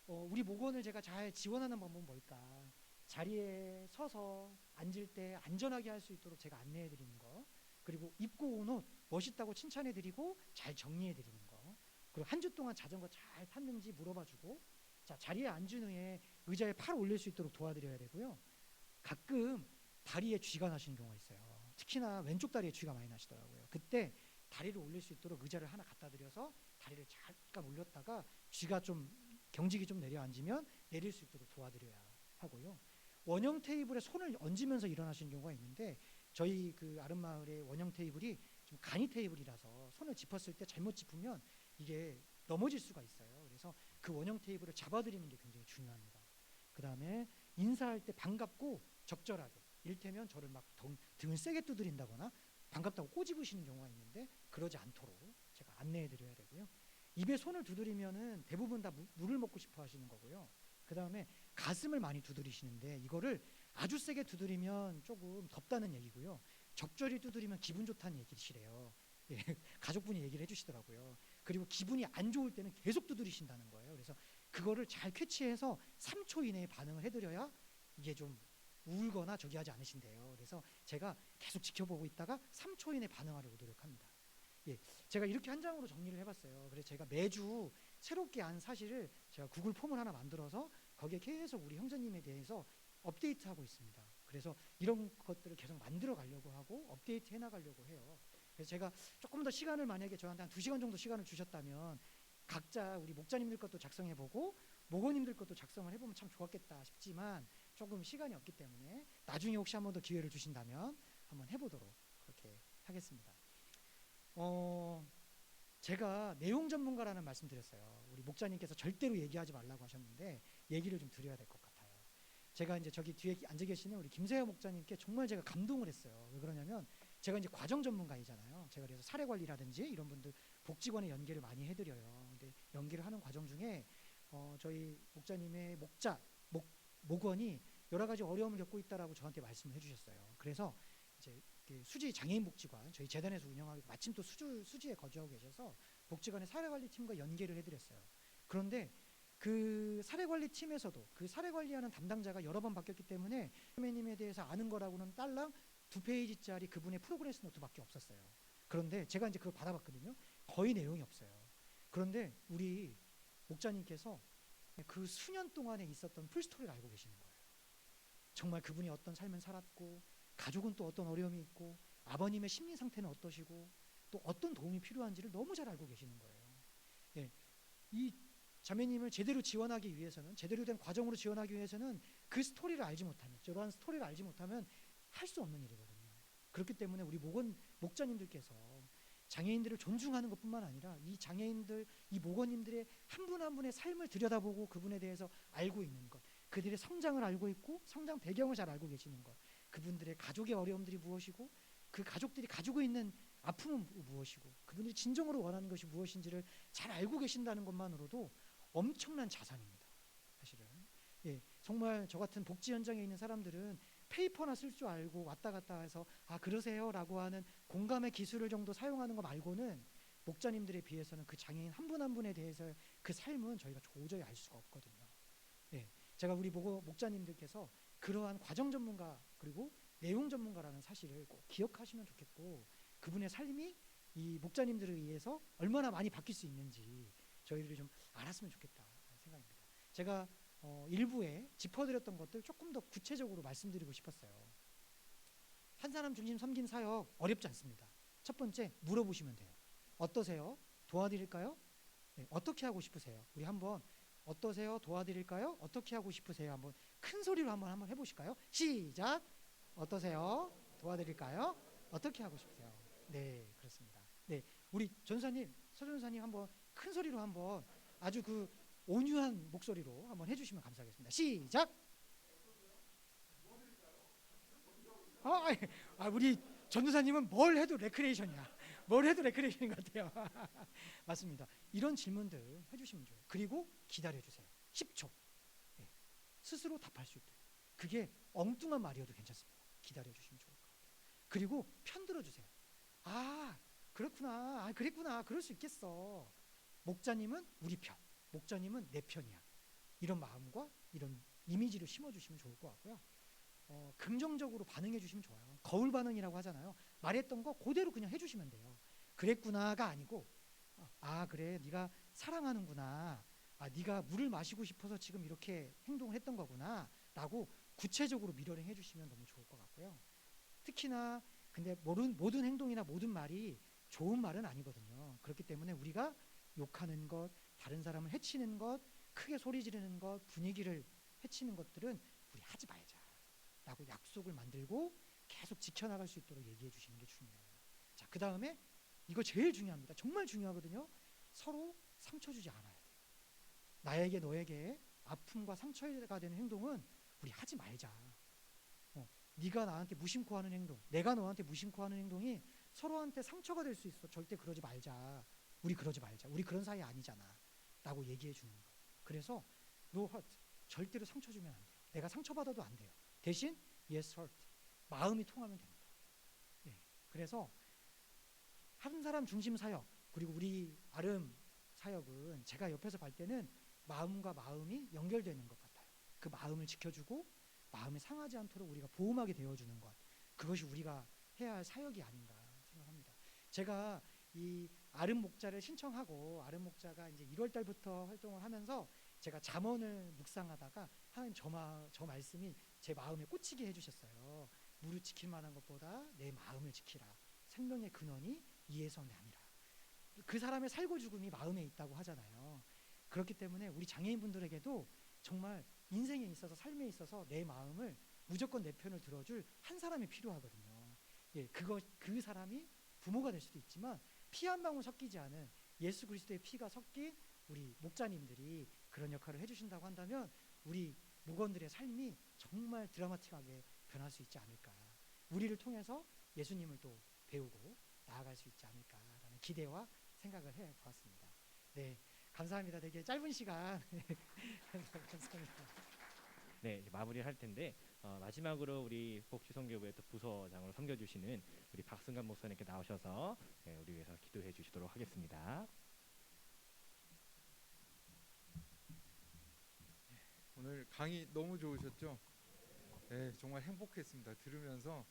우리 목원을 제가 잘 지원하는 방법은 뭘까? 자리에 서서 앉을 때 안전하게 할 수 있도록 제가 안내해드리는 거, 그리고 입고 온 옷 멋있다고 칭찬해드리고 잘 정리해드리는 거, 그리고 한 주 동안 자전거 잘 탔는지 물어봐주고, 자 자리에 앉은 후에 의자에 팔 올릴 수 있도록 도와드려야 되고요. 가끔 다리에 쥐가 나시는 경우가 있어요. 특히나 왼쪽 다리에 쥐가 많이 나시더라고요. 그때 다리를 올릴 수 있도록 의자를 하나 갖다 드려서 다리를 잠깐 올렸다가 쥐가 좀 경직이 좀 내려앉으면 내릴 수 있도록 도와드려야 하고요. 원형 테이블에 손을 얹으면서 일어나시는 경우가 있는데, 저희 그 아름마을의 원형 테이블이 좀 간이 테이블이라서 손을 짚었을 때 잘못 짚으면 이게 넘어질 수가 있어요. 그래서 그 원형 테이블을 잡아드리는 게 굉장히 중요합니다. 그 다음에 인사할 때 반갑고 적절하게, 이를테면 저를 막 등을 세게 두드린다거나 반갑다고 꼬집으시는 경우가 있는데 그러지 않도록 제가 안내해드려야 되고요. 입에 손을 두드리면은 대부분 다 물을 먹고 싶어 하시는 거고요. 그 다음에 가슴을 많이 두드리시는데 이거를 아주 세게 두드리면 조금 덥다는 얘기고요. 적절히 두드리면 기분 좋다는 얘기시래요. 예, 가족분이 얘기를 해주시더라고요. 그리고 기분이 안 좋을 때는 계속 두드리신다는 거예요. 그래서 그거를 잘 캐치해서 3초 이내에 반응을 해드려야 이게 좀 울거나 저기 하지 않으신대요. 그래서 제가 계속 지켜보고 있다가 3초 이내에 반응하려고 노력합니다. 예, 제가 이렇게 한 장으로 정리를 해봤어요. 그래서 제가 매주 새롭게 한 사실을 제가 구글 폼을 하나 만들어서 거기에 계속 우리 형제님에 대해서 업데이트하고 있습니다. 그래서 이런 것들을 계속 만들어 가려고 하고 업데이트 해나가려고 해요. 그래서 제가 조금 더 시간을, 만약에 저한테 한 2시간 정도 시간을 주셨다면 각자 우리 목자님들 것도 작성해보고 목원님들 것도 작성을 해보면 참 좋았겠다 싶지만 조금 시간이 없기 때문에 나중에 혹시 한 번 더 기회를 주신다면 한번 해보도록 그렇게 하겠습니다. 제가 내용 전문가라는 말씀 드렸어요. 우리 목자님께서 절대로 얘기하지 말라고 하셨는데 얘기를 좀 드려야 될 것 같아요. 제가 이제 저기 뒤에 앉아 계시는 우리 김세호 목자님께 정말 제가 감동을 했어요. 왜 그러냐면 제가 이제 과정 전문가이잖아요. 제가 그래서 사례 관리라든지 이런 분들 복지관에 연계를 많이 해드려요. 근데 연계를 하는 과정 중에 저희 목자님의 목원이 여러 가지 어려움을 겪고 있다라고 저한테 말씀을 해주셨어요. 그래서 이제 그 수지 장애인 복지관 저희 재단에서 운영하고 마침 또 수지에 거주하고 계셔서 복지관의 사례관리팀과 연계를 해드렸어요. 그런데 그 사례관리 팀에서도 그 사례관리하는 담당자가 여러 번 바뀌었기 때문에 선배님에 대해서 아는 거라고는 딸랑 2페이지짜리 그분의 프로그레스 노트밖에 없었어요. 그런데 제가 이제 그걸 받아봤거든요. 거의 내용이 없어요. 그런데 우리 목자님께서 그 수년 동안에 있었던 풀스토리를 알고 계시는 거예요. 정말 그분이 어떤 삶을 살았고, 가족은 또 어떤 어려움이 있고, 아버님의 심리 상태는 어떠시고, 또 어떤 도움이 필요한지를 너무 잘 알고 계시는 거예요. 예, 이 자매님을 제대로 지원하기 위해서는, 제대로 된 과정으로 지원하기 위해서는 그 스토리를 알지 못하면, 저러한 스토리를 알지 못하면 할 수 없는 일이거든요. 그렇기 때문에 우리 목자님들께서 장애인들을 존중하는 것뿐만 아니라 이 장애인들, 이 목원님들의 한 분 한 분의 삶을 들여다보고 그분에 대해서 알고 있는 것, 그들의 성장을 알고 있고 성장 배경을 잘 알고 계시는 것, 그분들의 가족의 어려움들이 무엇이고 그 가족들이 가지고 있는 아픔은 무엇이고 그분들이 진정으로 원하는 것이 무엇인지를 잘 알고 계신다는 것만으로도 엄청난 자산입니다. 사실은. 예, 정말 저 같은 복지 현장에 있는 사람들은 페이퍼나 쓸 줄 알고 왔다 갔다 해서 아 그러세요라고 하는 공감의 기술을 정도 사용하는 거 말고는 목자님들에 비해서는 그 장애인 한 분 한 분에 대해서 그 삶은 저희가 도저히 알 수가 없거든요. 예, 제가 우리 목자님들께서 그러한 과정 전문가 그리고 내용 전문가라는 사실을 꼭 기억하시면 좋겠고 그분의 삶이 이 목자님들에 의해서 얼마나 많이 바뀔 수 있는지 저희들이 좀 알았으면 좋겠다는 생각입니다. 제가 일부에 짚어드렸던 것들 조금 더 구체적으로 말씀드리고 싶었어요. 한 사람 중심 섬긴 사역 어렵지 않습니다. 첫 번째 물어보시면 돼요. 어떠세요? 도와드릴까요? 네, 어떻게 하고 싶으세요? 우리 한번 어떠세요? 도와드릴까요? 어떻게 하고 싶으세요? 한번 큰 소리로 한번 해보실까요? 시작. 어떠세요? 도와드릴까요? 어떻게 하고 싶으세요? 네, 그렇습니다. 네, 우리 전사님, 서전사님 한번 큰 소리로 한번 아주 그 온유한 목소리로 한번 해주시면 감사하겠습니다. 시작. 우리 전도사님은 뭘 해도 레크레이션이야. 뭘 해도 레크레이션인 것 같아요. 맞습니다. 이런 질문들 해주시면 좋아요. 그리고 기다려주세요. 10초. 네. 스스로 답할 수 있도록. 그게 엉뚱한 말이어도 괜찮습니다. 기다려주시면 좋을 것 같아요. 그리고 편 들어주세요. 아 그렇구나. 아 그랬구나. 그럴 수 있겠어. 목자님은 우리 편. 목자님은 내 편이야. 이런 마음과 이런 이미지를 심어주시면 좋을 것 같고요. 긍정적으로 반응해 주시면 좋아요. 거울 반응이라고 하잖아요. 말했던 거 그대로 그냥 해주시면 돼요. 그랬구나가 아니고 아 그래 네가 사랑하는구나. 아 네가 물을 마시고 싶어서 지금 이렇게 행동을 했던 거구나 라고 구체적으로 미러링 해주시면 너무 좋을 것 같고요. 특히나 근데 모든 행동이나 모든 말이 좋은 말은 아니거든요. 그렇기 때문에 우리가 욕하는 것, 다른 사람을 해치는 것, 크게 소리 지르는 것, 분위기를 해치는 것들은 우리 하지 말자 라고 약속을 만들고 계속 지켜나갈 수 있도록 얘기해 주시는 게 중요해요. 자, 그 다음에 이거 제일 중요합니다. 정말 중요하거든요. 서로 상처 주지 않아야 돼요. 나에게 너에게 아픔과 상처가 되는 행동은 우리 하지 말자. 네가 나한테 무심코 하는 행동, 내가 너한테 무심코 하는 행동이 서로한테 상처가 될 수 있어. 절대 그러지 말자. 우리 그러지 말자. 우리 그런 사이 아니잖아. 라고 얘기해 주는 거. 그래서 no hurt. 절대로 상처 주면 안 돼요. 내가 상처받아도 안 돼요. 대신 yes hurt. 마음이 통하면 됩니다. 예. 그래서 한 사람 중심 사역 그리고 우리 아름 사역은 제가 옆에서 볼 때는 마음과 마음이 연결되는 것 같아요. 그 마음을 지켜주고 마음이 상하지 않도록 우리가 보호막이 되어주는 것, 그것이 우리가 해야 할 사역이 아닌가 생각합니다. 제가 이 아름 목자를 신청하고 아름 목자가 이제 1월 달부터 활동을 하면서 제가 잠언을 묵상하다가 하나님 저 말씀이 제 마음에 꽂히게 해주셨어요. 무릇 지킬 만한 것보다 내 마음을 지키라. 생명의 근원이 이에서 나니라. 그 사람의 살고 죽음이 마음에 있다고 하잖아요. 그렇기 때문에 우리 장애인분들에게도 정말 인생에 있어서 삶에 있어서 내 마음을 무조건 내 편을 들어줄 한 사람이 필요하거든요. 예, 그 사람이 부모가 될 수도 있지만 피 한 방울 섞이지 않은 예수 그리스도의 피가 섞인 우리 목자님들이 그런 역할을 해주신다고 한다면 우리 목원들의 삶이 정말 드라마틱하게 변할 수 있지 않을까. 우리를 통해서 예수님을 또 배우고 나아갈 수 있지 않을까라는 기대와 생각을 해보았습니다. 네, 감사합니다. 되게 짧은 시간 감사합니다. 네, 이제 마무리를 할 텐데 마지막으로 우리 복지선교부의 또 부서장으로 섬겨주시는 우리 박승관 목사님께 나오셔서 우리 위해서 기도해 주시도록 하겠습니다. 오늘 강의 너무 좋으셨죠? 네, 정말 행복했습니다. 들으면서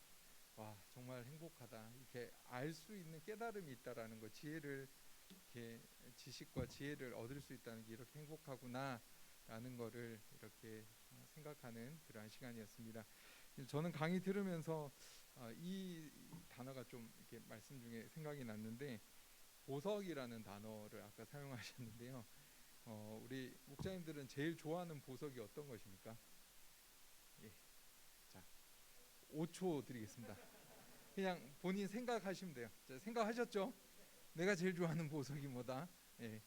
와, 정말 행복하다. 이렇게 알 수 있는 깨달음이 있다라는 거, 지혜를 이렇게 지식과 지혜를 얻을 수 있다는 게 이렇게 행복하구나라는 거를 이렇게 생각하는 그러한 시간이었습니다. 저는 강의 들으면서 이 단어가 좀 이렇게 말씀 중에 생각이 났는데 보석이라는 단어를 아까 사용하셨는데요. 우리 목사님들은 제일 좋아하는 보석이 어떤 것입니까? 예. 자, 5초 드리겠습니다. 그냥 본인 생각하시면 돼요. 자, 생각하셨죠? 내가 제일 좋아하는 보석이 뭐다? 예.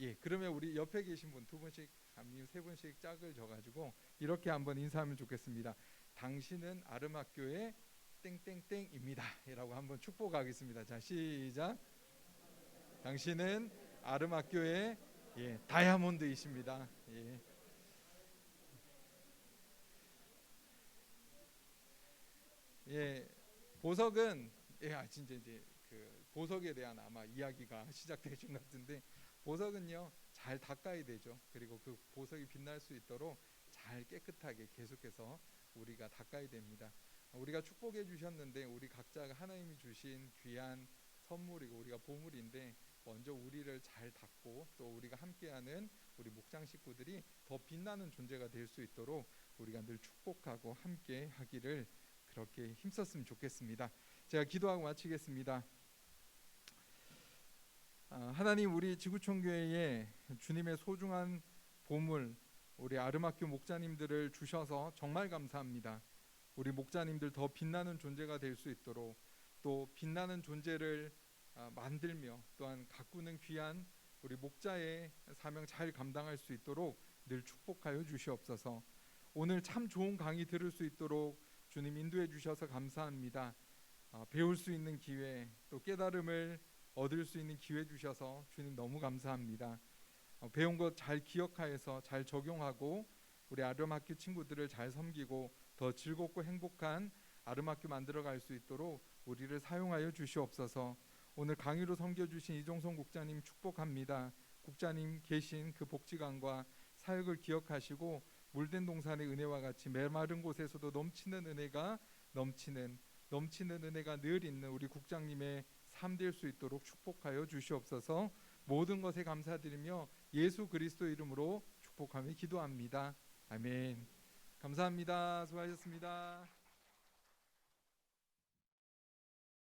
예. 그러면 우리 옆에 계신 분 두 분씩 아니면 세 분씩 짝을 져가지고 이렇게 한번 인사하면 좋겠습니다. 당신은 아름학교의 땡땡땡입니다.라고 한번 축복하겠습니다. 자, 시작. 당신은 아름학교의 다이아몬드이십니다. 예. 예, 보석은 진짜 이제 그 보석에 대한 아마 이야기가 시작되신 것 같은데 보석은요 잘 닦아야 되죠. 그리고 그 보석이 빛날 수 있도록 잘 깨끗하게 계속해서 우리가 닦아야 됩니다. 우리가 축복해 주셨는데 우리 각자가 하나님이 주신 귀한 선물이고 우리가 보물인데 먼저 우리를 잘 닦고 또 우리가 함께하는 우리 목장 식구들이 더 빛나는 존재가 될 수 있도록 우리가 늘 축복하고 함께 하기를 그렇게 힘썼으면 좋겠습니다. 제가 기도하고 마치겠습니다. 하나님, 우리 지구촌 교회에 주님의 소중한 보물 우리 아름학교 목자님들을 주셔서 정말 감사합니다. 우리 목자님들 더 빛나는 존재가 될 수 있도록 또 빛나는 존재를 만들며 또한 가꾸는 귀한 우리 목자의 사명 잘 감당할 수 있도록 늘 축복하여 주시옵소서. 오늘 참 좋은 강의 들을 수 있도록 주님 인도해 주셔서 감사합니다. 배울 수 있는 기회 또 깨달음을 얻을 수 있는 기회 주셔서 주님 너무 감사합니다. 배운 것 잘 기억하여서 잘 적용하고 우리 아름학교 친구들을 잘 섬기고 더 즐겁고 행복한 아름학교 만들어갈 수 있도록 우리를 사용하여 주시옵소서. 오늘 강의로 섬겨주신 이종성 국장님 축복합니다. 국장님 계신 그 복지관과 사역을 기억하시고 물된 동산의 은혜와 같이 메마른 곳에서도 넘치는 은혜가 넘치는 은혜가 늘 있는 우리 국장님의 삶 될 수 있도록 축복하여 주시옵소서. 모든 것에 감사드리며 예수 그리스도 이름으로 축복하며 기도합니다. 아멘. 감사합니다. 수고하셨습니다.